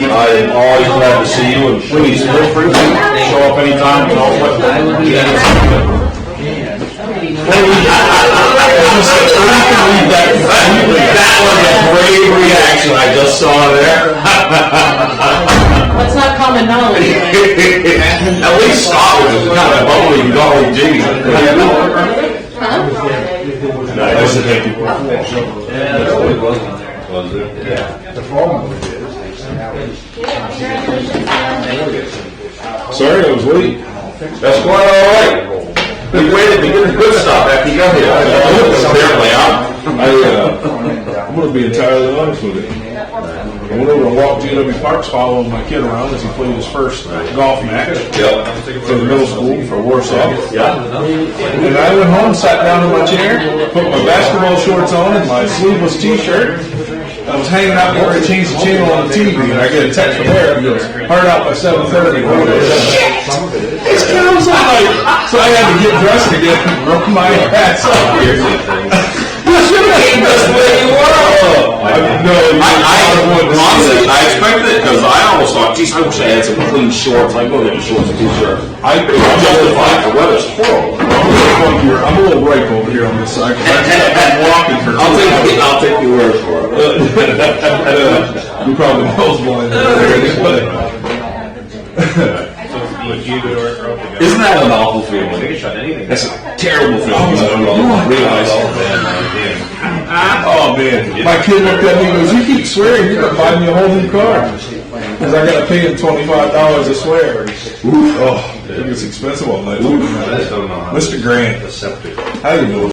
I'm always glad to see you, and please feel free to show up anytime. That was a great reaction I just saw there. That's not common knowledge. At least Scott was kind of bubbly and golly gee. Nice to thank you. Was it? Sorry, I was late. That's going all right. We waited to get the good stuff after you got here. Apparently, I'm going to be entirely honest with you. I went over and walked GW Parks following my kid around as he played his first golf match for the middle school for Warsaw. Yeah. And I went home, sat down in my chair, put my basketball shorts on and my sleeveless t-shirt. I was hanging out before I changed the channel on the TV, and I get a text from Eric. He goes, "Hard out by 7:30." It's council night, so I had to get dressed again and rub my ass up here. You should have came this way you were. Honestly, I expected it because I almost thought, geez, I wish I had some clean shorts. I go there in shorts and t-shirt. I'm justified. The weather's horrible. I'm a little ripe over here on this side. I've been walking for. I'll take your word for it. You probably nose blind over there, Isn't that an awful feeling? That's a terrible feeling. I don't realize. Oh man, my kid looked at me and goes, "You keep swearing, you're gonna buy me a whole new car." Because I gotta pay him $25 to swear. Oh, I think it's expensive all night. Mr. Grant, how do you know?